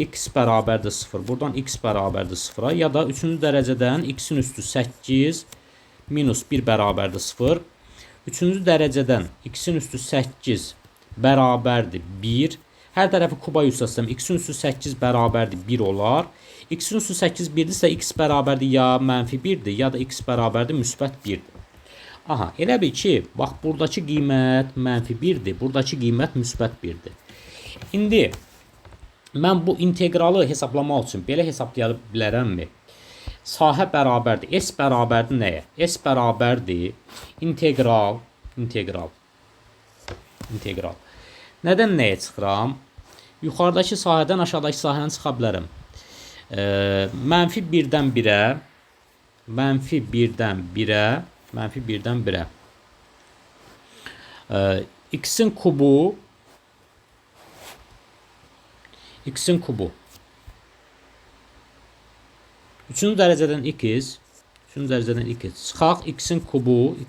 x bərabərdir 0. Buradan x bərabərdir 0-a. Ya da 3-cü dərəcədən x-in üstü 8 minus 1 bərabərdir 0. 3-cü dərəcədən x-in üstü 8 bərabərdir 1. Hər tərəfi kuba yüksəltsəm x-in üstü 8 bərabərdir 1 olar. X-in üstü 8 1-dirsə x bərabərdir ya mənfi 1-dir, ya da x bərabərdir müsbət 1-dir. Aha, elə bil ki, bax, buradakı qiymət mənfi 1-dir, buradakı qiymət müsbət 1-dir. İndi mən bu integralı hesablamaq üçün belə hesablaya bilərəmmi? Sahə bərabərdir. S bərabərdir nəyə? S bərabərdir integral. Nədən nəyə çıxıram? Yuxarıdakı sahədən aşağıdakı sahədən çıxa bilərəm. Mənfi 1-dən 1-ə x-in kubu 3-cü dərəcədən x çıxaq x-in kubu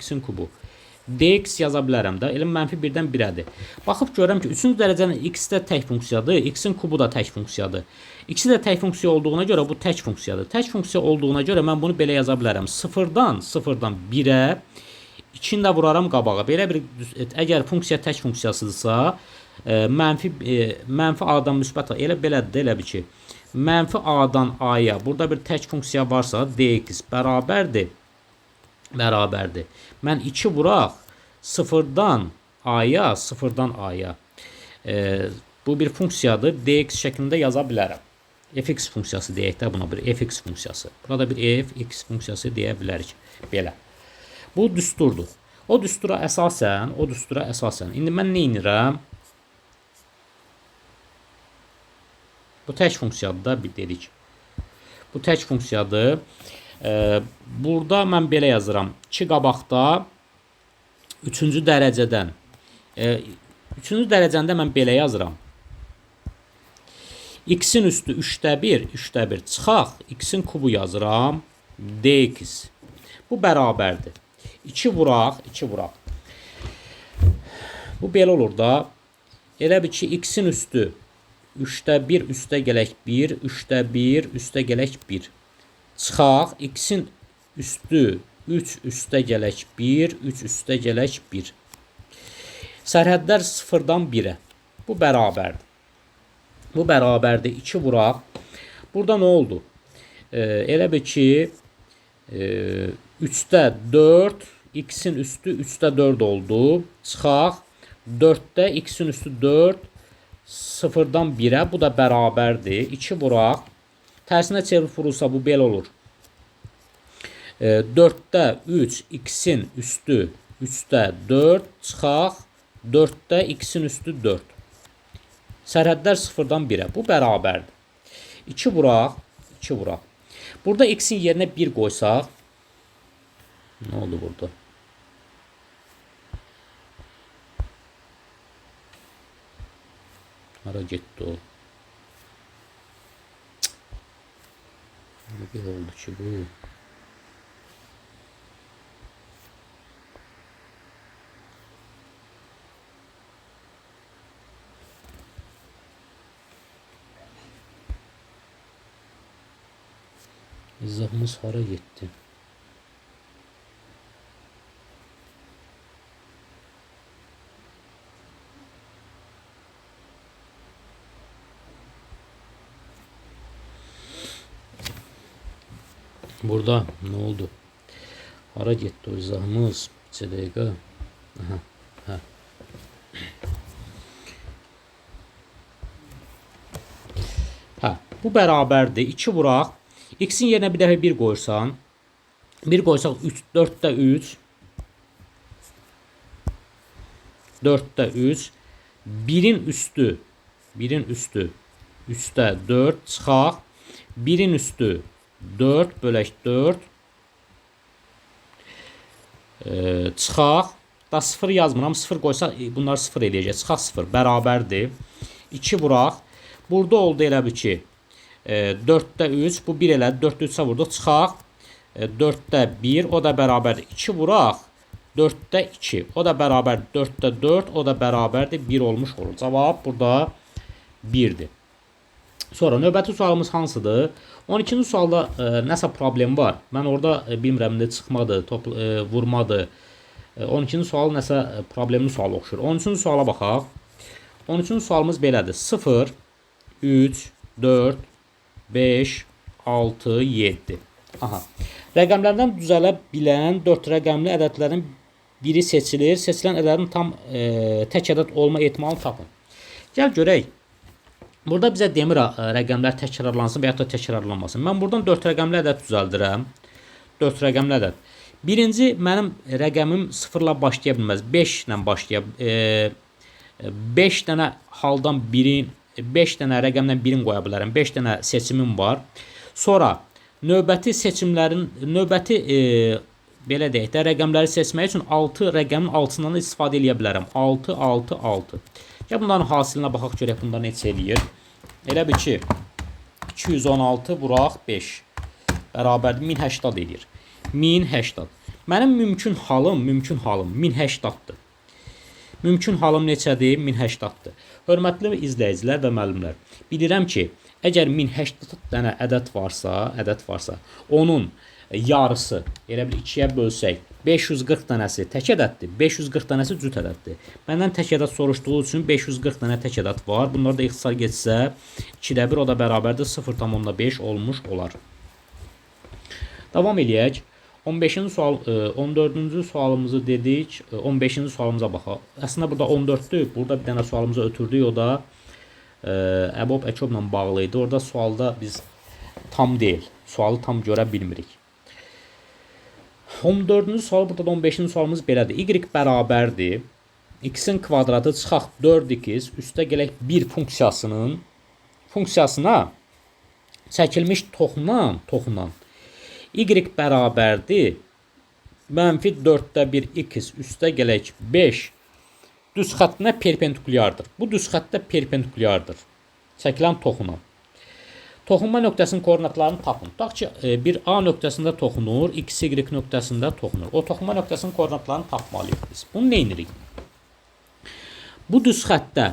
dx yaza bilərəm də. Elə mənfi 1-dən 1-ədir. Baxıb görürəm ki, 3-cü dərəcənin x də tək funksiyadır, x-in kubu da tək funksiyadır. İkisi də tək funksiya olduğuna görə bu tək funksiyadır. Tək funksiya olduğuna görə mən bunu belə yaza bilərəm. 0-dan 1-ə 2-ni də vuraram qabağa. Belə bir, əgər funksiya tək funksiyasıdırsa, mənfi a-dan müsbət a, elə belədir, elə bir ki, mənfi a-dan a-ya burada bir tək funksiya varsa dx bərabərdir. Mən 2 vuraq 0-dan a-ya, bu bir funksiyadır. Dx şəklində yaza bilərəm. Fx funksiyası deyək də buna, bir fx funksiyası. Burada bir fx funksiyası deyə bilərik. Belə. Bu düsturdur. O düstura əsasən, indi mən nə edirəm? Bu tək funksiyadır da, bir dedik. Bu tək funksiyadır. Burada mən belə yazıram. 2 qabaqda 3-cü dərəcədən 3-cü dərəcəndə mən belə yazıram. X-in üstü 3-də 1 çıxaq. X-in kubu yazıram. dx. Bu bərabərdir. 2 vuraq. Bu belə olur da. Elə bir ki, x-in üstü 3-də 1 üstə gələk 1, 3-də 1 üstə gələk 1. Çıxaq, x-in üstü 3 üstə gələk 1, 3 üstə gələk 1. Sərhədlər 0-dan 1-ə. Bu bərabərdir. 2 vuraq. Burada nə oldu? Elə bir ki, 3-də 4, x-in üstü 3-də 4 oldu. Çıxaq, 4-də x-in üstü 4, 0-dan 1-ə. Bu da bərabərdir. 2 vuraq. Tərsinə çevirib vurulsa bu belə olur. 4-də 3, x-in üstü 3-də 4, çıxaq 4'də x-in üstü 4. Sərhədlər 0-dan 1-ə. Bu bərabərdir. 2 vuraq. 2 vuraq. Burada x-in yerinə 1 qoysaq. Nə oldu burada? Hara getdi o? Ne oldu ki bu? İzahımız hara getdi? Burada ne oldu? Hara getdi o izahımız? Bir dəqiqə. Aha, hə. Hə, bu bərabərdir. 2 vuraq. X-in yerinə bir dəfə 1 qoyursan. 1 qoysaq 3, 4'də 3. 4'də 3. 1'in üstü. 1'in üstü. Üstə 4 çıxaq. 1'in üstü 4 bölək 4. Çıxaq. Da 0 yazmıram. 0 qoysaq bunlar 0 eləyəcək. Çıxaq 0. Bərabərdir. 2 vuraq. Burada oldu elə bir ki. 4'də 3. Bu 1 elədi. 4'də 3'ə vurduq. Çıxaq. 4'də 1. O da bərabərdir. 2 vuraq. 4'də 2. O da bərabərdir. 4'də 4. O da bərabərdir. 1 olmuş olur. Cavab burada 1'dir. Sonra növbəti sualımız hansıdır? 12-ci sualda nəsə problem var. Mən orada bilmirəm nə çıxmadı, vurmadı. 12-ci sual nəsə problemli sual oxşur. 13-cü suala baxaq. 13-cü sualımız belədir. 0, 3, 4, 5, 6, 7. Aha. Rəqəmlərdən düzələ bilən 4 rəqəmli ədədlərin biri seçilir. Seçilən ədədin tam tək ədəd olma ehtimalını tapın. Gəl görək. Burada bizə demir rəqəmlər təkrarlansın və ya da təkrarlanmasın. Mən buradan 4 rəqəmli ədəd düzəldirəm. 4 rəqəmli ədəd. Birinci mənim rəqəmim 0 ilə başlaya bilməz. 5 ilə başlaya 5 dənə haldan birin, 5 dənə rəqəmdən birini qoya bilərəm. 5 dənə seçimim var. Sonra növbəti seçimlərin, belə deyək də, rəqəmləri seçmək üçün 6 rəqəmin altından istifadə edə bilərəm. 6, 6, 6. Ya bunların hasilinə baxaq görək bunlar neçə eləyir. Elə bir ki 216 vuraq 5 bərabərdir 1080 eləyir. 1080. Mənim mümkün halım 1080-dır. Mümkün halım neçədir? 1080-dır. Hörmətli izləyicilər və müəllimlər, bilirəm ki, əgər 1080 dənə ədəd varsa, onun yarısı, elə bil 2-yə bölsək, 540 dənəsi tək ədəddir, 540 dənəsi cüt ədəddir. Məndən tək ədəd soruşduğu üçün 540 dənə tək ədəd var. Bunlar da ixtisar getsə, 2-də 1 o da bərabərdir 0,5 olmuş olar. Davam eləyək. 15-ci sual, 14-cü sualımızı dedik, 15-ci sualımıza baxaq. Əslində burada 14'dür. Burada bir dənə sualımıza ötürdük, o da əbob əkobla bağlı idi. Orada sualda biz tam deyil, sualı tam görə bilmirik. 14-cü sual, burada da 15-ci sualımız belədir. Y bərabərdir. X-in kvadratı çıxaq 4x, üstə gələk 1 funksiyasına çəkilmiş toxunan. Y bərabərdir. Mənfi 4'də 1 x, üstə gələk 5 düz xəttinə perpendikulyardır. Bu düz xəttdə perpendikulyardır. Çəkilən toxunan. Toxunma nöqtəsinin koordinatlarını tapın. Tutaq ki, bir A nöqtəsində toxunur, x, y nöqtəsində toxunur. O toxunma nöqtəsinin koordinatlarını tapmalıyıq biz. Bunu nə edirik? Bu düz xəttdə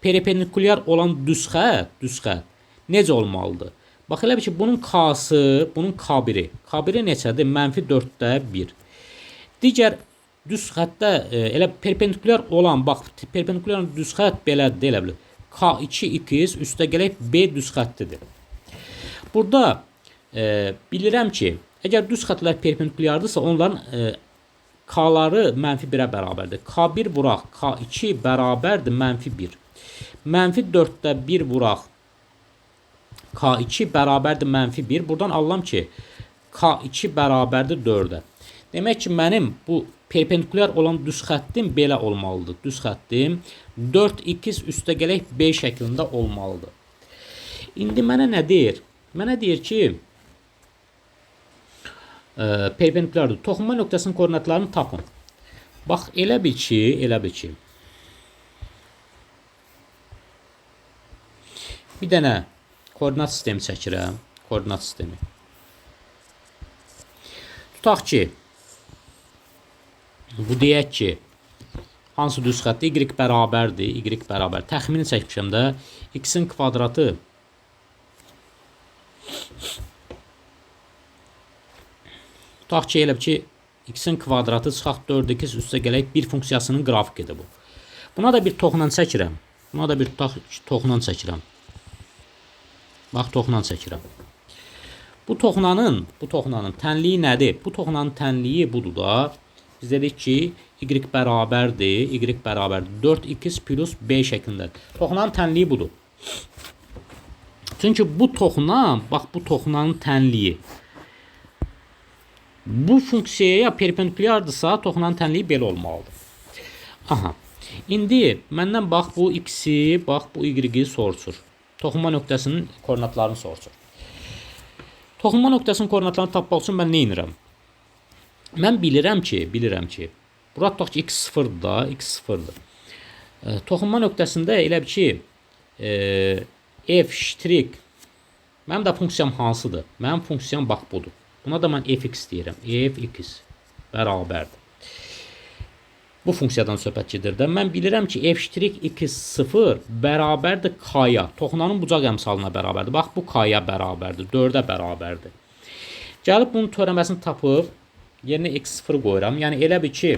perpendikulyar olan düz xətt necə olmalıdır? Bax, elə bir ki, bunun K-sı, bunun K1-i. K1-i neçədir? Mənfi 4'də 1. Digər düz xəttdə elə perpendikulyar olan, bax, perpendikulyar düz xətt belədir, elə bilir. K2x üstə gələk B düz xəttidir. Burada bilirəm ki, əgər düz xəttlər perpendikulyardırsa, onların K-ları mənfi 1'ə bərabərdir. K1 vuraq, K2 bərabərdir mənfi 1. Mənfi 4'də 1 vuraq, K2 bərabərdir mənfi 1. Buradan alıram ki, K2 bərabərdir 4'ə. Demək ki, mənim bu perpendikulyar olan düz xəttim belə olmalıdır. Düz xəttim 4x üstə gələk b şəklində olmalıdır. İndi mənə nə deyir? Mənə deyir ki, perpendikulyardır. Toxunma nöqtəsinin koordinatlarını tapın. Bax, elə bil ki, bir dənə koordinat sistemi çəkirəm. Koordinat sistemi. Tutaq ki, bu deyək ki, hansı düz xətti y bərabərdir, y bərabər. Təxmini çəkmişəm də, x-in kvadratı tutaq ki, elə ki, x-in kvadratı çıxaq 4x üstə gələk 1 funksiyasının qrafikidir bu. Buna da bir toxunan çəkirəm. Bax, toxunan çəkirəm. Bu toxunanın tənliyi nədir? Bu toxunanın tənliyi budur da. Biz dedik ki, y bərabərdir, 4x plus b şəklindədir. Toxunanın tənliyi budur. Çünki bu toxunan, bax, bu toxunanın tənliyi bu funksiyaya perpendikulyardırsa, toxunanın tənliyi belə olmalıdır. Aha. İndi məndən bax, bu x-i, bax, bu y-i soruşur. Toxunma nöqtəsinin koordinatlarını soruşur. Toxunma nöqtəsinin koordinatlarını tapmaq üçün mən nə edirəm? Mən bilirəm ki, bura tutaq ki, x sıfırdır da, x sıfırdır. Toxunma nöqtəsində elə bir ki, f ştrik, mənim də funksiyam hansıdır? Mənim funksiyam bax budur. Buna da mən fx deyirəm. Fx bərabərdir. Bu funksiyadan söhbət gedir də. Mən bilirəm ki, f'(x0) bərabərdir k-ya. Toxunanın bucaq əmsalına bərabərdir. Bax, bu k-ya bərabərdir. 4-ə bərabərdir. Gəlib bunun törəməsini tapıb, yerinə x0 qoyuram. Yəni, elə bir ki,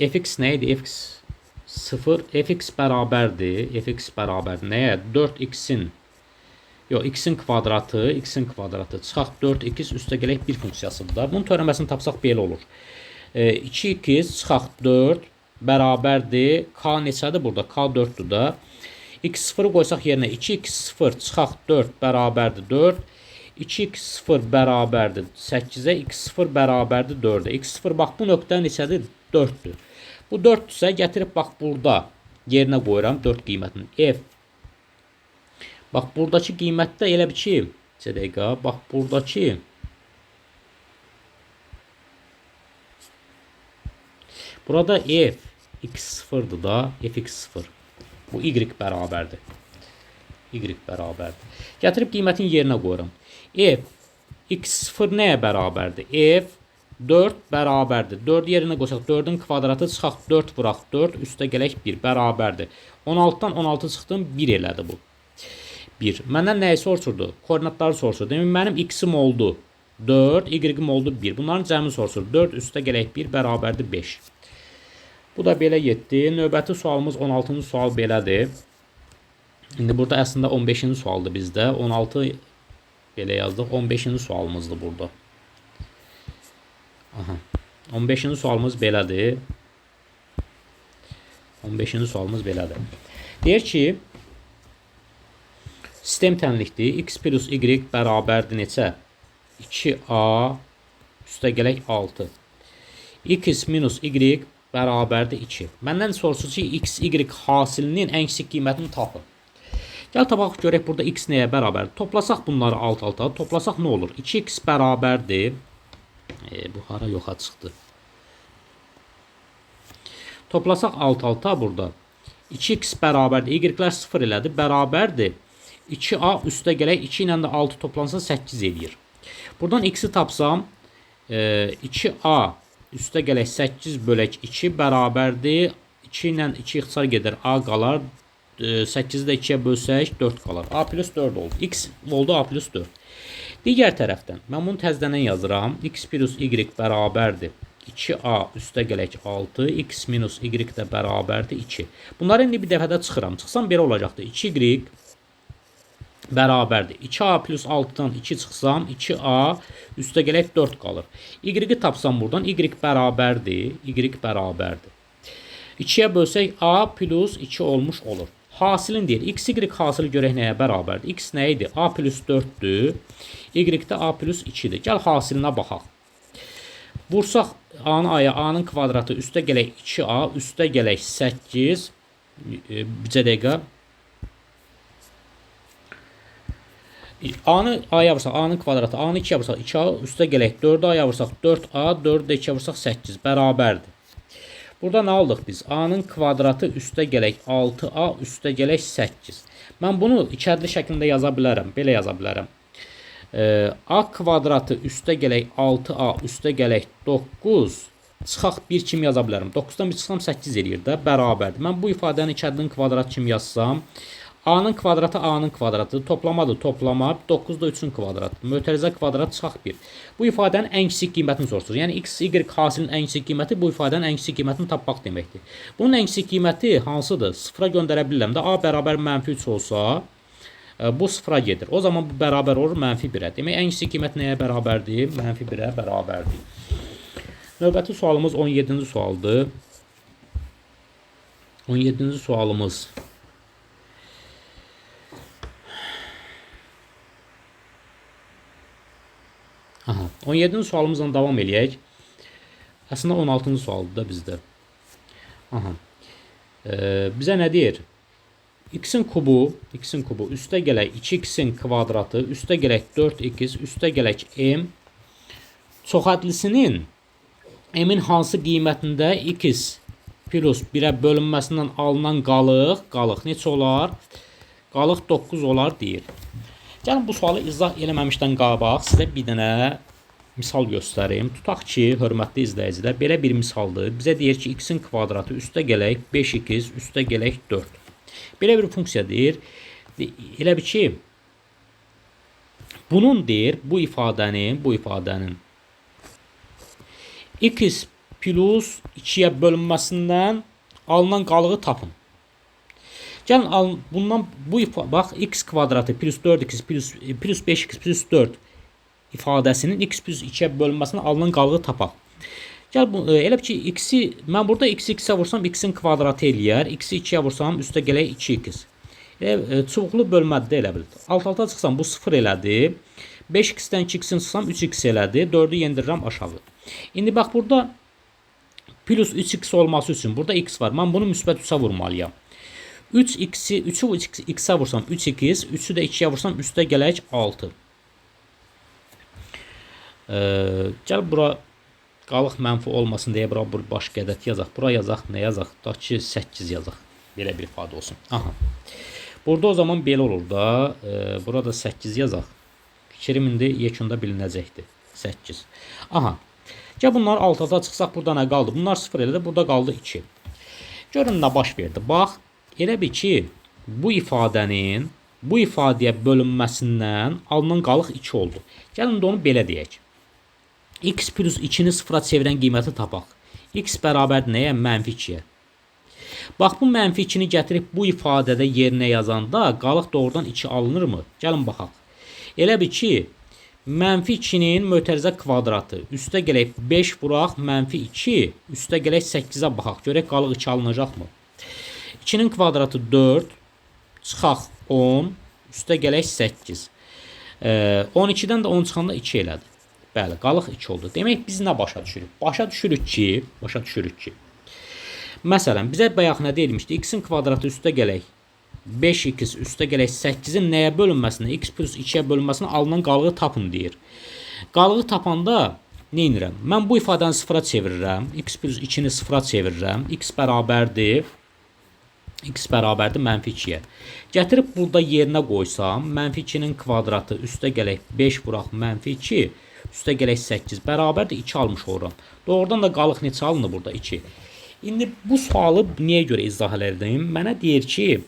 fx nə idi? Fx bərabərdir. Fx bərabərdir. Nəyə? 4x-in x-in kvadratı çıxaq 4x üstə gələk 1 funksiyasıdır da. Bunun törəməsini tapsaq belə olur. 2x çıxaq 4 bərabərdir. K neçədir burada? K 4'dür da. x0 qoysaq yerinə 2x0 çıxaq 4 bərabərdir 4. 2x0 bərabərdir 8-ə, x0 bərabərdir 4'ə. x0 bax bu nöqtə neçədir? 4'dür. Bu 4'dürsə gətirib bax burada yerinə qoyuram 4 qiymətini. F. Bax buradakı qiymətdə elə bir ki, bax buradakı burada f x0'dır da, fx0. Bu y bərabərdir. Y bərabərdir. Gətirib qiymətin yerinə qoyuram. F x0 nəyə bərabərdir? F 4 bərabərdir. 4 yerinə qoysaq 4'ün kvadratı çıxaq 4 vuraq 4 üstə gələk 1 bərabərdir. 16'dan 16 çıxdım 1 elədi bu. 1. Məndən nəyi soruşurdu? Koordinatları soruşurdu. Demək, mənim x-im oldu 4, y-im oldu 1. Bunların cəmini soruşur. 4 üstə gələk 1 bərabərdir 5. Bu da belə getdi. Növbəti sualımız 16-cı sual belədir. İndi burada əslində 15-ci sualdır bizdə. 16 belə yazdıq. 15-ci sualımızdır burada. Aha. 15-ci sualımız belədir. 15-ci sualımız belədir. Deyir ki, sistem tənlikdir. X plus y bərabərdir neçə? 2a üstə gələk 6. X minus y bərabərdir 2. Məndən soruşur ki, x, y hasilinin ən kiçik qiymətini tapın. Gəl tapaq görək burada x nəyə bərabərdir? Toplasaq bunları alt-alta, toplasaq nə olur? 2x bərabərdir. Bu hara yoxa çıxdı. Toplasaq alt-alta burada. 2x bərabərdir. Y-lər 0 elədi. Bərabərdir. 2a üstə gələk 2 ilə də 6 toplansa 8 eləyir. Buradan x-i tapsam 2a üstə gələk 8 bölək 2 bərabərdir. 2 ilə 2 ixtisar gedər. A qalar. 8-i də 2-yə bölsək 4 qalar. A plus 4 oldu. X oldu A plus 4. Digər tərəfdən mən bunu təzədən yazıram. X plus y bərabərdir 2a üstə gələk 6. X minus y də bərabərdir 2. Bunları indi bir dəfədə çıxıram. Çıxsam belə olacaqdır. 2y bərabərdir. 2a plus 6-dan 2 çıxsam 2a üstə gələk 4 qalır. Y-i tapsam buradan y bərabərdir. Y bərabərdir. 2-yə bölsək a plus 2 olmuş olur. Hasilin deyir. X, Y hasili görək nəyə bərabərdir? X nə idi? A plus 4-dür. Y də A plus 2-dir. Gəl hasilinə baxaq. Vursaq A-nı A-ya, A-nın kvadratı üstə gələk 2A, üstə gələk 8. Bircə dəqiqə. A-nı A-ya vursaq, A-nın kvadratı, A-nı 2-yə vursaq 2A, üstə gələk 4-ə A-ya vursaq 4A, 4-də 2-yə vursaq 8. Bərabərdir. Burada nə aldıq biz? A-nın kvadratı üstə gələk 6A, üstə gələk 8. Mən bunu ikədli şəklində yaza bilərəm. Belə yaza bilərəm. A kvadratı üstə gələk 6A, üstə gələk 9. Çıxaq 1 kimi yaza bilərəm. 9-dan 1 çıxsam 8 eləyir də, bərabərdir. Mən bu ifadəni ikədlinin kvadratı kimi yazsam, A-nın kvadratı A-nın kvadratı, toplamadır, toplama, 9-da 3-ün kvadratı, mötərizə kvadrat çıxaq 1. Bu ifadənin ən kiçik qiymətini soruşur. Yəni X, Y hasilinin ən kiçik qiyməti bu ifadənin ən kiçik qiymətini tapmaq deməkdir. Bunun ən kiçik qiyməti hansıdır? Sıfıra göndərə bilirəm də. A bərabər -3 olsa, bu sıfıra gedir. O zaman bu bərabər olur -1-ə. Demək, ən kiçik qiymət nəyə bərabərdir? -1-ə bərabərdir. Növbəti sualımız 17-ci sualdır. 17-ci sualımız. Aha, 17-ci sualımızla davam eləyək. Əslində 16-cı sualdır da bizdə. Aha. Bizə nə deyir? X-in kubu üstə gələk 2x-in kvadratı, üstə gələk 4x, üstə gələk m. Çoxhədlisinin m-in hansı qiymətində x plus 1-ə bölünməsindən alınan qalıq neçə olar? Qalıq 9 olar deyir. Gəlin bu sualı izah eləməmişdən qabaq sizə bir dənə misal göstərim. Tutaq ki, hörmətli izləyicilər, belə bir misaldır. Bizə deyir ki, x-in kvadratı üstə gələk 5x, üstə gələk 4. Belə bir funksiya deyir. Elə bir ki, bunun deyir, bu ifadənin x plus 2-yə bölünməsindən alınan qalığı tapın. Gəlin bundan bax x kvadratı plus 4x plus 5x plus 4 ifadəsinin x plus 2-yə bölünməsindən alınan qalığı tapaq. Gəl elə bir ki x-i mən burada x-i x-ə vursam x-in kvadratı eləyər. X-i 2-yə vursam üstə gələk 2x. Çubuqlu bölmədir elə bil. Alt-alta çıxsam bu 0 elədi. 5x-dən 2x-in çıxsam 3x elədi. 4-ü yendirirəm aşağı. İndi bax burada plus 3x olması üçün burada x var. Mən bunu müsbət 3-ə vurmalıyam. 3'ü x'ə vursam 3x, 3'ü də 2'yə vursam üstə gələk 6. Gəl bura qalıq mənfi olmasın deyə bura başqa ədəd yazaq. Bura yazaq, nə yazaq? Tutaq ki 8 yazaq. Belə bir ifadə olsun. Aha. Burada o zaman belə olur da, burada 8 yazaq. Fikrim indi yekunda bilinəcəkdir. 8. Aha. Gəl bunlar alt-alta çıxsaq burada nə qaldı? Bunlar 0 elədi, burada qaldı 2. Görün nə baş verdi. Bax, elə bir ki, bu ifadənin bu ifadəyə bölünməsindən alınan qalıq 2 oldu. Gəlin də onu belə deyək. X plus 2-ni sıfıra çevirən qiyməti tapaq. X bərabər nəyə? -2-yə. Bax, bu -2-ni gətirib bu ifadədə yerinə yazanda qalıq doğrudan 2 alınırmı? Gəlin baxaq. Elə bir ki, -2-nin mötərizə kvadratı üstə gələk 5 vuraq, -2 üstə gələk 8-ə baxaq. Görək qalıq 2 alınacaqmı? 2-nin kvadratı 4, çıxaq 10, üstə gələk 8. 12-dən də 10 çıxanda 2 elədi. Bəli, qalıq 2 oldu. Demək biz nə başa düşürük? Başa düşürük ki, məsələn, bizə bayaq nə deyilmişdi? X-in kvadratı üstə gələk 5x üstə gələk 8-in nəyə bölünməsində, x plus 2-yə bölünməsində alınan qalığı tapın deyir. Qalığı tapanda nə edirəm? Mən bu ifadəni sıfıra çevirirəm. X plus 2-ni sıfıra çevirirəm. X bərabərdir -2-yə. Gətirib burada yerinə qoysam, -2-nin kvadratı üstə gələk 5 vuraq -2, üstə gələk 8 bərabərdir 2 almış oluram. Doğrudan da qalıq neçə alınır burada? 2. İndi bu sualı niyə görə izah edəyim? Mənə deyir ki,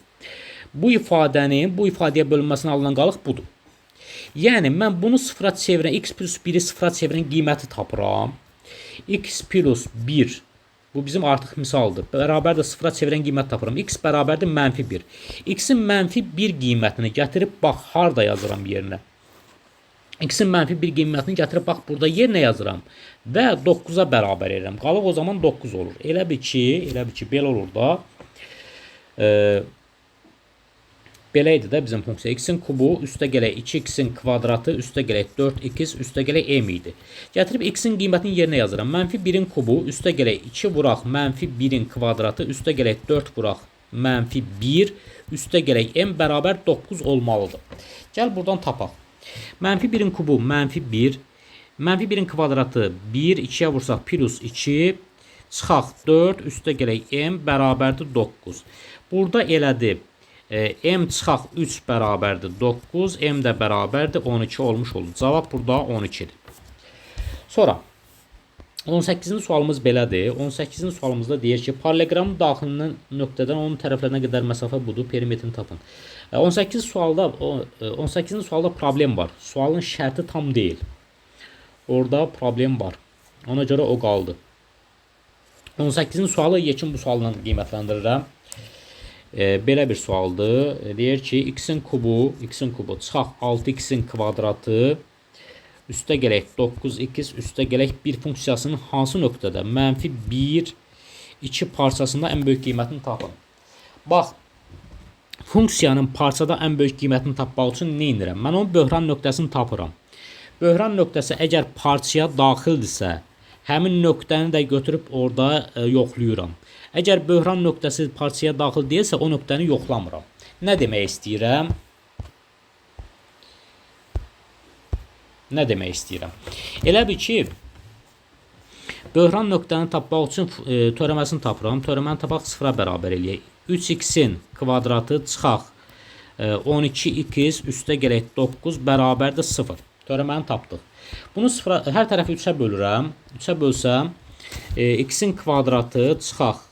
bu ifadənin bu ifadəyə bölünməsindən alınan qalıq budur. Yəni mən bunu sıfıra çevirən, x plus 1-i sıfıra çevirən qiyməti tapıram. X plus 1, bu bizim artıq misaldır. Bərabər də sıfıra çevirən qiymət tapıram. X bərabərdir -1. X-in -1 qiymətini gətirib bax harda yazıram yerinə. X-in -1 qiymətini gətirib bax burada yerinə yazıram və 9-a bərabər edirəm. Qalıq o zaman 9 olur. Elə bir ki, belə olur da. Belə idi də bizim funksiya. X-in kubu üstə gələk 2x-in kvadratı üstə gələk 4x üstə gələk m idi. Gətirib x-in qiymətini yerinə yazıram. -1-in kubu üstə gələk 2 vuraq -1-in kvadratı üstə gələk 4 vuraq -1 üstə gələk m bərabər 9 olmalıdır. Gəl buradan tapaq. -1-in kubu -1, -1-in kvadratı 1, 2-yə vursaq plus 2, çıxaq 4 üstə gələk m bərabərdir 9. Burada elədi. M çıxaq 3 bərabərdir 9, m də bərabərdir 12 olmuş olur. Cavab burada 12-dir. Sonra 18-ci sualımız belədir. 18-ci sualımızda deyir ki, paralelogramın daxilindən nöqtədən onun tərəflərinə qədər məsafə budur, perimetrini tapın. 18-ci sualda problem var. Sualın şərti tam deyil. Orada problem var. Ona görə o qaldı. 18-ci sualı yekun bu sualla qiymətləndirirəm. Belə bir sualdır. Deyir ki, x-in kubu çıxaq 6x-in kvadratı üstə gələk 9x üstə gələk 1 funksiyasının hansı nöqtədə -1, 2 parçasında ən böyük qiymətini tapın. Bax, funksiyanın parçada ən böyük qiymətini tapmaq üçün nə edirəm? Mən onun böhran nöqtəsini tapıram. Böhran nöqtəsi əgər parçaya daxildirsə, həmin nöqtəni də götürüb orada yoxlayıram. Əgər böhran nöqtəsi parçaya daxil deyilsə, o nöqtəni yoxlamıram. Nə demək istəyirəm? Elə bil ki, böhran nöqtəni tapmaq üçün törəməsini tapıram. Törəməni tapaq 0-a bərabər eləyək. 3x-in kvadratı çıxaq 12x üstə gələk 9 bərabərdir 0. Törəməni tapdıq. Bunu hər tərəfi 3-ə bölürəm. 3-ə bölsəm, x-in kvadratı çıxaq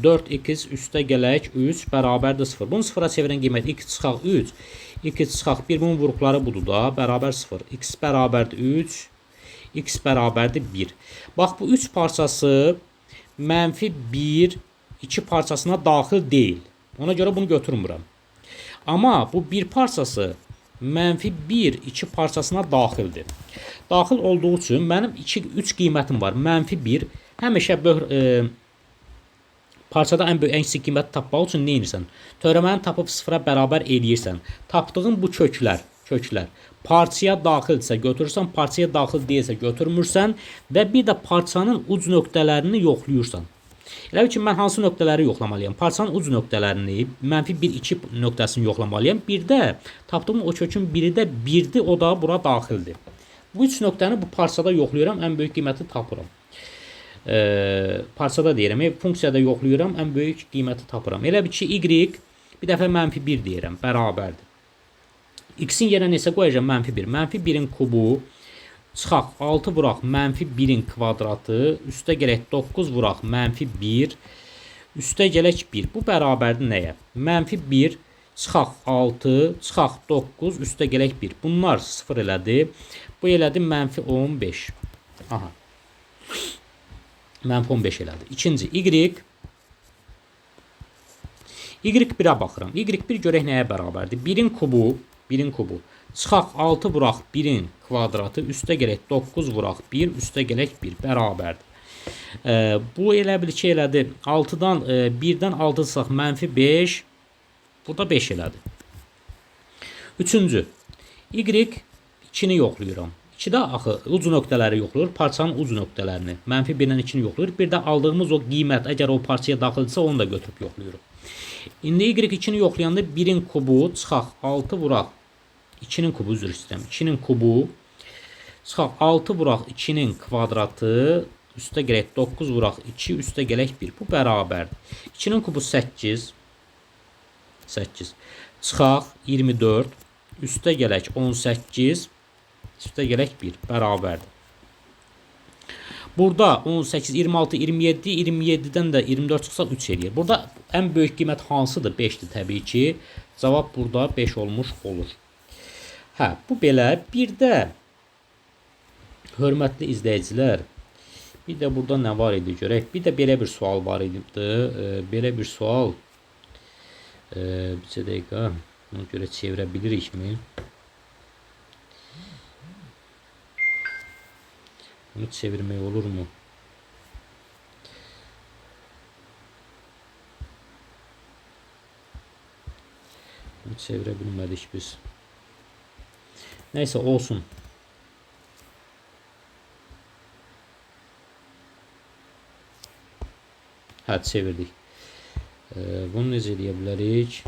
4x üstə gələk 3 bərabərdir 0. Bunu 0-a çevirən qiymət x çıxaq 3, x çıxaq 1, bunun vuruqları budur da, bərabər 0. X bərabərdir 3, x bərabərdir 1. Bax, bu 3 parçası -1, 2 parçasına daxil deyil. Ona görə bunu götürmürəm. Amma bu 1 parçası -1, 2 parçasına daxildir. Daxil olduğu üçün mənim 3 qiymətim var. -1, həmişə parçada ən böyük, ən kiçik qiyməti tapmaq üçün nə edirsən? Törəməni tapıb 0-a bərabər eləyirsən. Tapdığın bu köklər parçaya daxildirsə götürürsən, parçaya daxil deyilsə götürmürsən və bir də parçanın uc nöqtələrini yoxlayırsan. Elə ki, mən hansı nöqtələri yoxlamalıyam? Parçanın uc nöqtələrini, -1, 2 nöqtəsini yoxlamalıyam. Bir də tapdığım o kökün biri də 1-dir, o da bura daxildir. Bu 3 nöqtəni bu parçada yoxlayıram, ən böyük qiyməti tapıram. Parçada deyirəm, funksiyada yoxlayıram, ən böyük qiyməti tapıram. Elə bir ki, y bir dəfə -1 deyirəm, bərabərdir. X-in yerinə neçə qoyacağam? -1. -1-in kubu çıxaq 6 vuraq -1-in kvadratı üstə gələk 9 vuraq -1 üstə gələk 1. Bu bərabərdir nəyə? -1 çıxaq 6 çıxaq 9 üstə gələk 1. Bunlar 0 elədi. Bu elədi -15. Aha. -15 elədi. İkinci, y1-ə baxıram. y1 görək nəyə bərabərdir? 1-in kubu çıxaq 6 vuraq 1-in kvadratı üstə gələk 9 vuraq 1 üstə gələk 1 bərabərdir. Bu elə bil ki, elədi 6-dan 1-dən 6 çıxaq -5, burada 5 elədi. Üçüncü, y2-ni yoxlayıram. 2-də axı uc nöqtələri yoxlayır, parçanın uc nöqtələrini. -1-dən 2-ni yoxlayır. Bir də aldığımız o qiymət, əgər o parçaya daxildirsə, onu da götürüb yoxlayırıq. İndi y2-ni yoxlayanda 1-in kubu çıxaq 6 vuraq 2-nin kubu, üzr istəyirəm. 2-nin kubu çıxaq 6 vuraq 2-nin kvadratı üstə gələk 9 vuraq 2 üstə gələk 1. Bu bərabərdir. 2-nin kubu 8 çıxaq 24 üstə gələk 18 üstə gələk 1 bərabərdir. Burada 18, 26, 27, 27-dən də 24 çıxsa 3 eləyir. Burada ən böyük qiymət hansıdır? 5-dir təbii ki. Cavab burada 5 olmuş olur. Hə, bu belə. Bir də hörmətli izləyicilər, bir də burada nə var idi görək. Bir də belə bir sual var idi. Belə bir sual. Bir dəqiqə. Buna görə çevirə bilirikmi? Bunu çevirmək olur mu? Çevirə bilmədik biz. Neyse olsun. Hə, çevirdik. Bunu necə edə bilərik?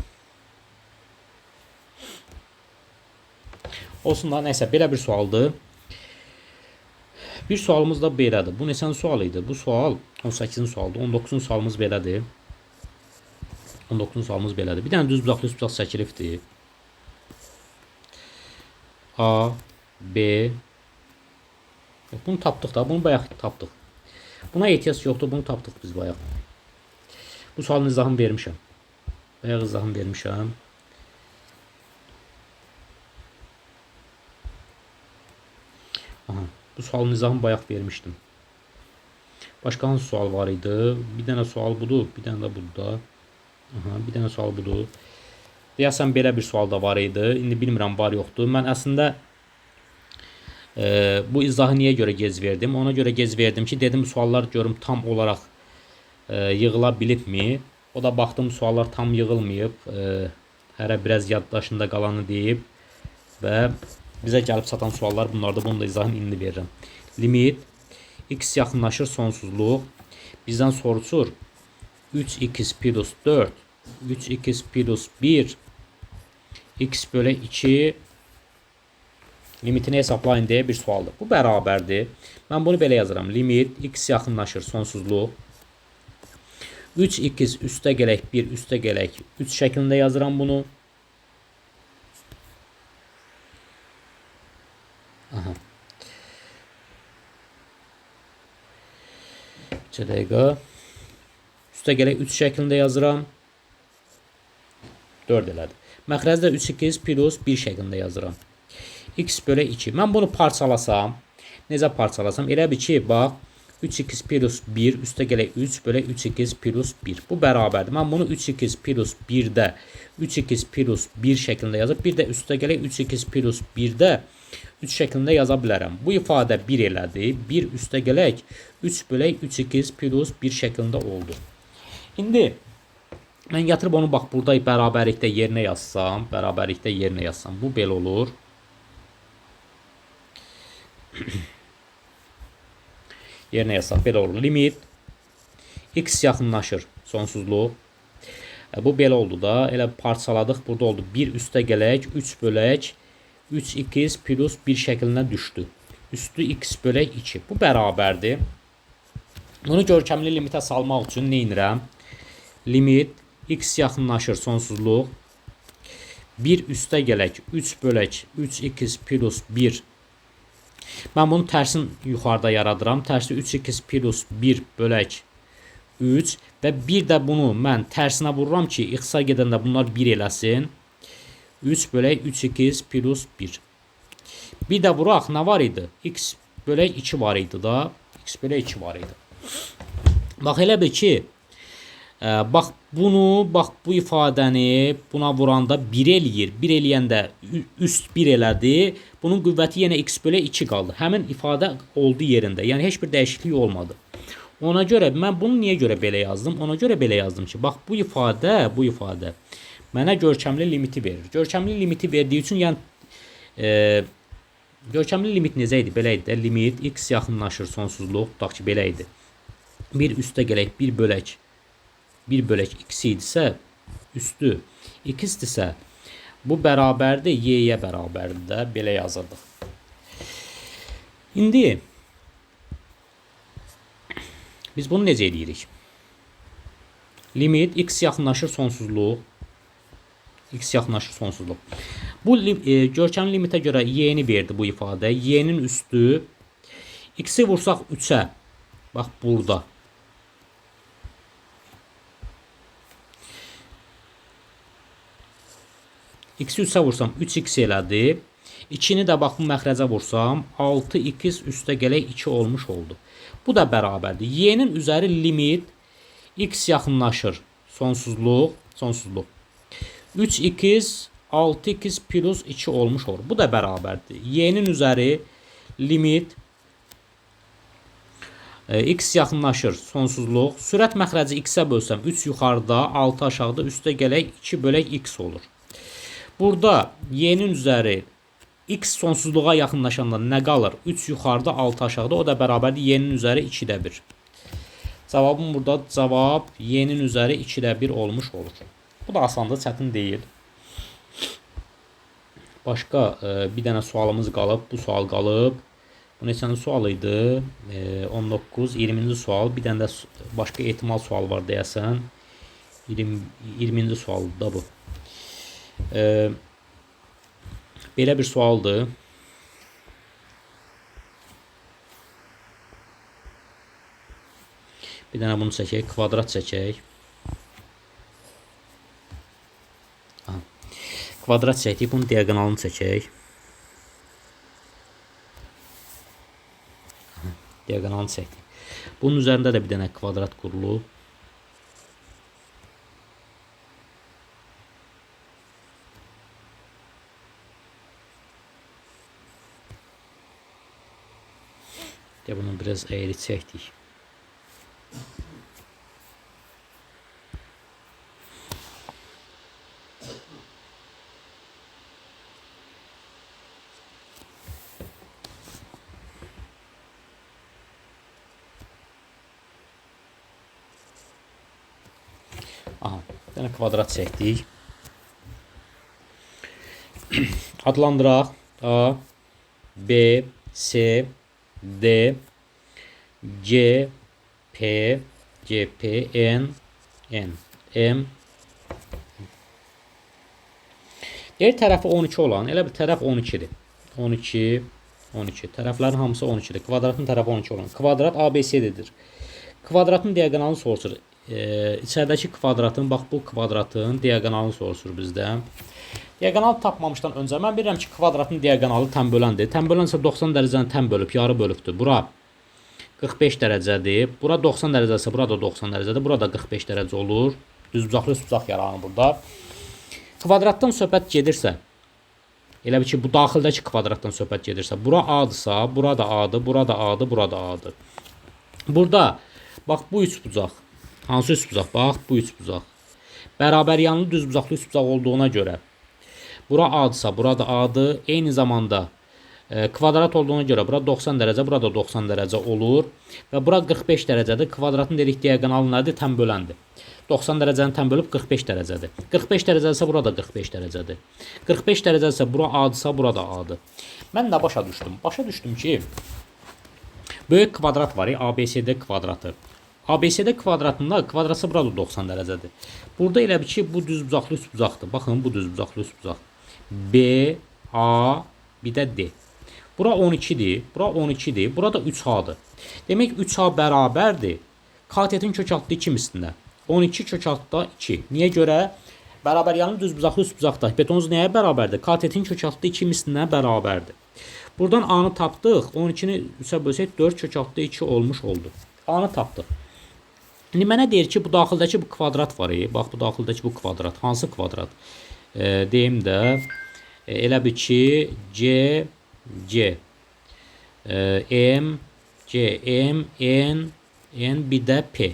Olsun da, neyse belə bir sualdır. Bir sualımız da belədir. Bu neçənci sual idi? Bu sual 18-ci sualdır. 19-cu sualımız belədir. 19-cu sualımız belədir. Bir dənə düz bucaqlı üst bucaq çəkilibdir. A, B. Bunu tapdıq da. Bunu bayaq tapdıq. Buna ehtiyac yoxdur. Bunu tapdıq biz bayaq. Bu sualın izahını vermişəm. Bayaq izahını vermişəm. Aha, bu sualın izahını bayaq vermişdim. Başqa hansı sual var idi? Bir dənə sual budur. Bir dənə də budur da. Aha, bir dənə sual budur. Deyəsən belə bir sual da var idi. İndi bilmirəm var yoxdur. Mən əslində bu izahı niyə görə gec verdim? Ona görə gec verdim ki, dedim suallar görüm tam olaraq yığıla bilibmi? O da baxdım suallar tam yığılmayıb. Hərə biraz yaddaşında qalanı deyib və bizə gəlib çatan suallar bunlardır. Bunun da izahını indi verirəm. Limit x yaxınlaşır sonsuzluq. Bizdən soruşur 3x plus 4 3x plus 1 x bölü 2 limitini hesaplayın deyə bir sualdır. Bu bərabərdir. Mən bunu belə yazıram. Limit x yaxınlaşır sonsuzluq. 3x üstə gələk 1 üstə gələk 3 şəklində yazıram bunu. Aha. Bir dəqiqə. Üstə gələk 3 şəklində yazıram. 4 elədi. Məxrəcdə 3x plus 1 şəklində yazıram. X bölü 2. Mən bunu parçalasam, necə parçalasam? Elə bir ki, bax, 3x plus 1 üstə gələk 3 bölü 3x plus 1. Bu bərabərdir. Mən bunu 3x plus 1-də 3x plus 1 şəklində yazıb, bir də üstə gələk 3x plus 1-də 3 şəklində yaza bilərəm. Bu ifadə 1 elədi. 1 üstə gələk 3 bölü 3x plus 1 şəklində oldu. İndi mən gətirib onu bax burada bərabərlikdə yerinə yazsam, bu belə olur. Yerinə yazsaq belə olur. Limit x yaxınlaşır sonsuzluq. Bu belə oldu da. Elə parçaladıq. Burada oldu. 1 üstə gələk 3 bölək 3x plus 1 şəklinə düşdü. Üstü x bölək 2. Bu bərabərdir. Bunu görkəmli limitə salmaq üçün nə edirəm? Limit x yaxınlaşır sonsuzluq. 1 üstə gələk 3 bölək 3x plus 1. Mən bunu tərsin yuxarıda yaradıram. Tərsi 3x plus 1 bölək 3 və bir də bunu mən tərsinə vururam ki, x-a gedəndə bunlar 1 eləsin. 3 bölək 3x plus 1. Bir də vuraq, nə var idi? X bölək 2 var idi da. X bölək 2 var idi. Bax, elə bir ki, bax bunu, bax bu ifadəni buna vuranda 1 eləyir. 1 eləyəndə üst 1 elədi. Bunun qüvvəti yenə x bölü 2 qaldı. Həmin ifadə oldu yerində. Yəni heç bir dəyişiklik olmadı. Ona görə mən bunu niyə görə belə yazdım? Ona görə belə yazdım ki, bax bu ifadə mənə görkəmli limiti verir. Görkəmli limiti verdiyi üçün, yəni görkəmli limit necə idi? Belə idi də. Limit x yaxınlaşır sonsuzluq. Tutaq ki, belə idi. 1 üstə gələk 1 bölək x idisə, üstü x-dirsə, bu bərabərdir, y-yə bərabərdir də, belə yazırdıq. İndi biz bunu necə edirik? Limit x yaxınlaşır sonsuzluq. X yaxınlaşır sonsuzluq. Bu görkəmli limitə görə y-ni verdi bu ifadə. Y-nin üstü x-i vursaq 3-ə. Bax burada. X-i 3-ə vursam 3x elədi. 2-ni də bax bu məxrəcə vursam 6x üstə gələk 2 olmuş oldu. Bu da bərabərdir. Y-nin üzəri limit x yaxınlaşır sonsuzluq. 3x 6x plus 2 olmuş olur. Bu da bərabərdir. Y-nin üzəri limit x yaxınlaşır sonsuzluq. Sürət məxrəci x-ə bölsəm 3 yuxarıda, 6 aşağıda, üstə gələk 2 bölək x olur. Burada y-nin üzəri x sonsuzluğa yaxınlaşanda nə qalır? 3 yuxarıda, 6 aşağıda. O da bərabərdir y-nin üzəri 2-də 1. Cavabım burada cavab y-nin üzəri 2-də 1 olmuş olur. Bu da asandır, çətin deyil. Başqa bir dənə sualımız qalıb. Bu sual qalıb. Bu neçənci sual idi? 19, 20-ci sual. Bir dənə də başqa ehtimal sual var deyəsən. 20-ci sualdır da bu. Belə bir sualdır. Bir dənə bunu çəkək, kvadrat çəkək. Kvadrat çəkdik, bunun diagonalını çəkək. Diagonalını çəkdik. Bunun üzərində də bir dənə kvadrat qurulub. Bunu biraz eğri çəkdik. Aha, bir dənə kvadrat çəkdik. Adlandıraq. A, B, C, D, C, P, C, P, N, N, M. Diğer tərəfi 12 olan, elə bir tərəf 12-dir. 12, 12. Tərəflərin hamısı 12-dir. Kvadratın tərəfi 12 olan. Kvadrat ABC'dir. Kvadratın diagonalını soruşur. İçəridəki kvadratın, bax bu kvadratın diagonalını soruşur bizdən. Diagonal tapmamışdan öncə mən bilirəm ki, kvadratın diagonalı tən böləndir. Tən bölən isə 90 dərəcəni tən bölüb, yarı bölübdür. Bura 45 dərəcədir. Bura 90 dərəcəsə, bura da 90 dərəcədir. Bura da 45 dərəcə olur. Düzbucaqlı üstbucaq yaranır burada. Kvadratdan söhbət gedirsə, elə bir ki, bu daxildəki kvadratdan söhbət gedirsə, bura A-dırsa, bura da A-dır, bura da A-dır, bura da A-dır. Burada, bax bu üçbucaq. Hansı üçbucaq? Bax bu üçbucaq. Bərabər yanlı düzbucaqlı üçbucaq olduğuna görə bura A-dırsa, bura da A-dır. Eyni zamanda kvadrat olduğuna görə bura 90 dərəcə, bura da 90 dərəcə olur. Və bura 45 dərəcədir. Kvadratın dedik diagonalı nədir? Tən böləndir. 90 dərəcəni tən bölüb 45 dərəcədir. 45 dərəcədirsə bura da 45 dərəcədir. 45 dərəcədirsə bura A-dırsa, bura da A-dır. Mən nə başa düşdüm? Başa düşdüm ki, böyük kvadrat var, ABCD kvadratı. ABCD kvadratında kvadratsa burada 90 dərəcədir. Burada elə bir ki, bu düzbucaqlı üçbucaqdır. Baxın, bu düzbucaqlı üçbucaq. B, A, bir də D. Bura 12'dir, bura 12'dir, burada 3A-dır. Demək 3A bərabərdir. Katetin kök altı 2 mislinə. 12 kök altıda 2. Niyə görə? Bərabər yanı düzbucaqlı üçbucaqda. Hipotenuz nəyə bərabərdir? Katetin kök altı 2 mislinə bərabərdir. Buradan A-nı tapdıq. 12-ni 3-ə bölsək 4 kök altıda 2 olmuş oldu. A-nı tapdıq. İndi mənə deyir ki, bu daxildəki bu kvadrat var. Bax, bu daxildəki bu kvadrat. Hansı kvadrat? Deyim də, elə bir ki, C, C, M, C, M, N, N, bir də P.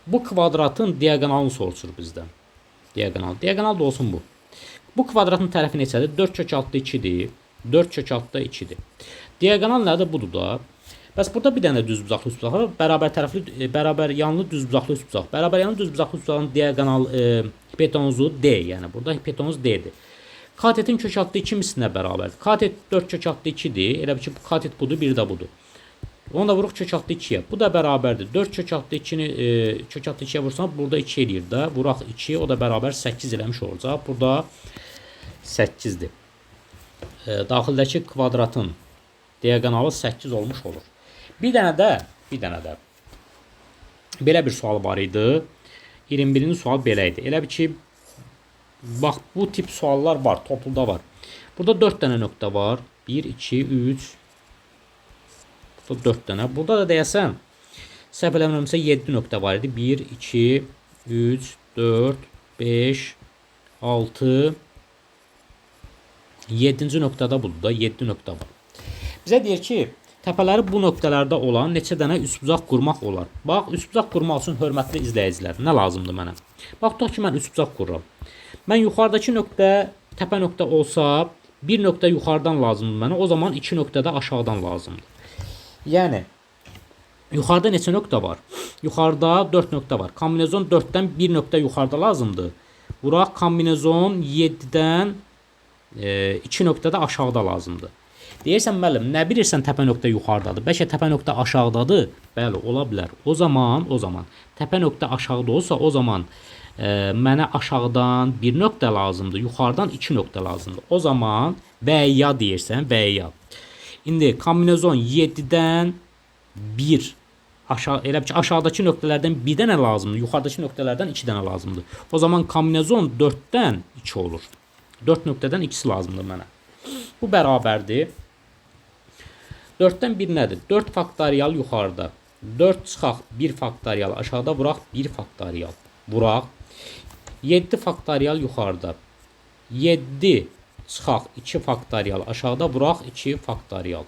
Bu kvadratın diagonalını soruşur bizdən. Diagonal. Diagonal da olsun bu. Bu kvadratın tərəfi neçədir? 4 kök altıda 2-dir. 4 kök altıda 2-dir. Diagonal nədir? Budur da. Bəs burada bir dənə düzbucaqlı üçbucaq var. Bərabər yanlı düzbucaqlı üçbucaq. Bərabər yanlı düzbucaqlı üçbucağın diagonal hipotenuzu D, yəni burada hipotenuz D-dir. Katetin kök altıda 2 mislinə bərabərdir. Katet 4 kök altıda 2-dir. Elə bir ki, katet budur, bir də budur. Onu da vuruq kök altıda 2-yə. Bu da bərabərdir. 4 kök altıda 2-ni kök altıda 2-yə vursan, burada 2 eləyir də. Vuraq 2, o da bərabər 8 eləmiş olacaq. Burada 8-dir. Daxildəki kvadratın diagonalı 8 olmuş olur. Bir dənə də belə bir sual var idi. 21-ci sual belə idi. Elə bir ki, bax bu tip suallar var, topluda var. Burada 4 dənə nöqtə var. 1, 2, 3. Burada 4 dənə. Burada da deyəsən, səhv eləmirəmsə 7 nöqtə var idi. 1, 2, 3, 4, 5, 6. 7-ci nöqtədə budur da, 7 nöqtə var. Bizə deyir ki, təpələri bu nöqtələrdə olan neçə dənə üçbucaq qurmaq olar? Bax, üçbucaq qurmaq üçün hörmətli izləyicilər, nə lazımdır mənə? Bax, tutaq ki, mən üçbucaq qururam. Mən yuxarıdakı nöqtə təpə nöqtə olsa, bir nöqtə yuxarıdan lazımdır mənə, o zaman iki nöqtə də aşağıdan lazımdır. Yəni, yuxarıda neçə nöqtə var? Yuxarıda 4 nöqtə var. Kombinezon 4-dən bir nöqtə yuxarıda lazımdır. Buraq kombinezon 7-dən 2 nöqtə də aşağıda lazımdır. Deyirsən, müəllim, nə bilirsən təpə nöqtə yuxarıdadır, bəlkə təpə nöqtə aşağıdadır? Bəli, ola bilər. O zaman təpə nöqtə aşağıda olsa, o zaman mənə aşağıdan bir nöqtə lazımdır, yuxarıdan 2 nöqtə lazımdır. O zaman və ya deyirsən, və ya. İndi kombinezon 7-dən 1 elə ki, aşağıdakı nöqtələrdən bir dənə lazımdır, yuxarıdakı nöqtələrdən 2 dənə lazımdır. O zaman kombinezon 4-dən 2 olur. 4 nöqtədən ikisi lazımdır mənə. Bu bərabərdir. 4-dən 1 nədir? 4 faktorial yuxarıda. 4 çıxaq 1 faktorial aşağıda, vuraq 1 faktorial. Vuraq. 7 faktorial yuxarıda. 7 çıxaq 2 faktorial aşağıda, vuraq 2 faktorial.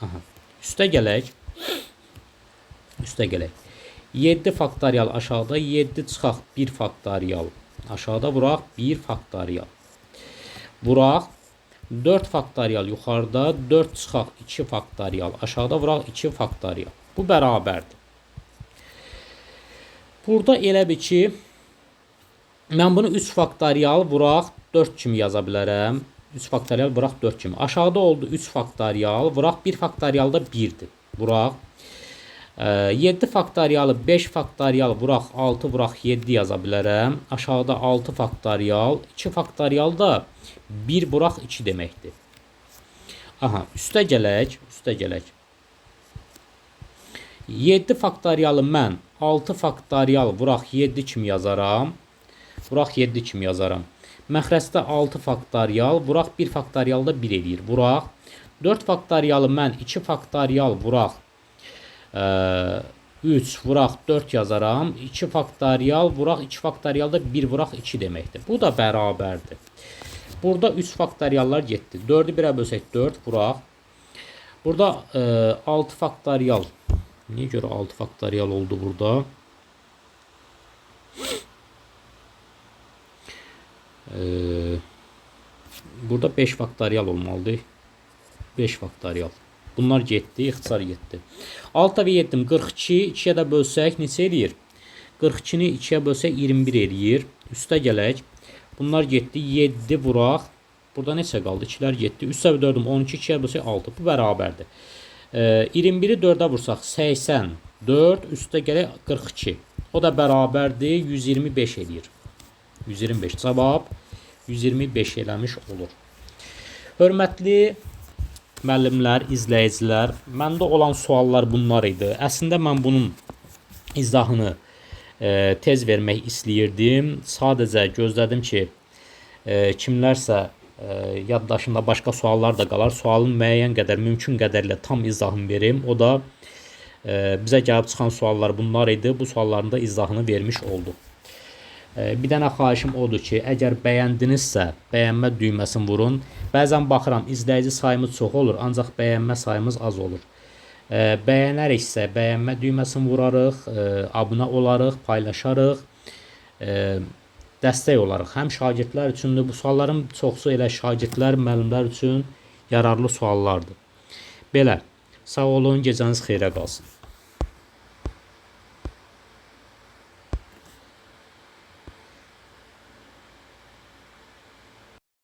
Aha. Üstə gələk. Üstə gələk. 7 faktorial aşağıda, 7 çıxaq 1 faktorial aşağıda, vuraq 1 faktorial. Vuraq 4 faktorial yuxarıda, 4 çıxaq 2 faktorial aşağıda, vuraq 2 faktorial. Bu bərabərdir. Burada elə bir ki, mən bunu 3 faktorial vuraq 4 kimi yaza bilərəm. 3 faktorial vuraq 4 kimi. Aşağıda oldu 3 faktorial, vuraq 1 faktorial da 1'dir. Vuraq. 7 faktorialı 5 faktorial vuraq 6 vuraq 7 yaza bilərəm. Aşağıda 6 faktorial, 2 faktorial da 1 vuraq 2 deməkdir. Aha, üstə gələk, üstə gələk. 7 faktorialı mən 6 faktorial vuraq 7 kimi yazaram. Vuraq 7 kimi yazaram. Məxrəcdə 6 faktorial, vuraq 1 faktorial da 1 eləyir. Vuraq. 4 faktorialı mən 2 faktorial vuraq 3 vuraq 4 yazaram. 2 faktorial vuraq 2 faktorial da 1 vuraq 2 deməkdir. Bu da bərabərdir. Burada 3 faktoriallar getdi. 4'ü 1'ə bölsək 4 vuraq. Burada 6 faktorial. Niyə görə 6 faktorial oldu burada? Burada 5 faktorial olmalıdır. 5 faktorial. Bunlar getdi, ixtisar getdi. 6 və 7 42, 2'yə də bölsək neçə eləyir? 42-ni 2'yə bölsək 21 eləyir. Üstə gələk. Bunlar getdi, 7 vuraq. Burada neçə qaldı? 2'lər getdi. 3 və 4'üm 12, 2'yə bölsək 6. Bu bərabərdir. 21'i 4'ə vursaq 84, üstə gələk 42. O da bərabərdir, 125 eləyir. 125. Cavab 125 eləmiş olur. Hörmətli müəllimlər, izləyicilər, məndə olan suallar bunlar idi. Əslində mən bunun izahını tez vermək istəyirdim. Sadəcə gözlədim ki, kimlərsə yaddaşında başqa suallar da qalar. Sualın müəyyən qədər, mümkün qədərlə tam izahını verim. O da bizə gəlib çıxan suallar bunlar idi. Bu sualların da izahını vermiş olduq. Bir dənə xahişim odur ki, əgər bəyəndinizsə, bəyənmə düyməsini vurun. Bəzən baxıram, izləyici sayımız çox olur, ancaq bəyənmə sayımız az olur. Bəyənəriksə, bəyənmə düyməsini vurarıq, abunə olarıq, paylaşarıq, dəstək olarıq. Həm şagirdlər üçündür, bu sualların çoxsu elə şagirdlər, müəllimlər üçün yararlı suallardır. Belə, sağ olun, gecəniz xeyrə qalsın.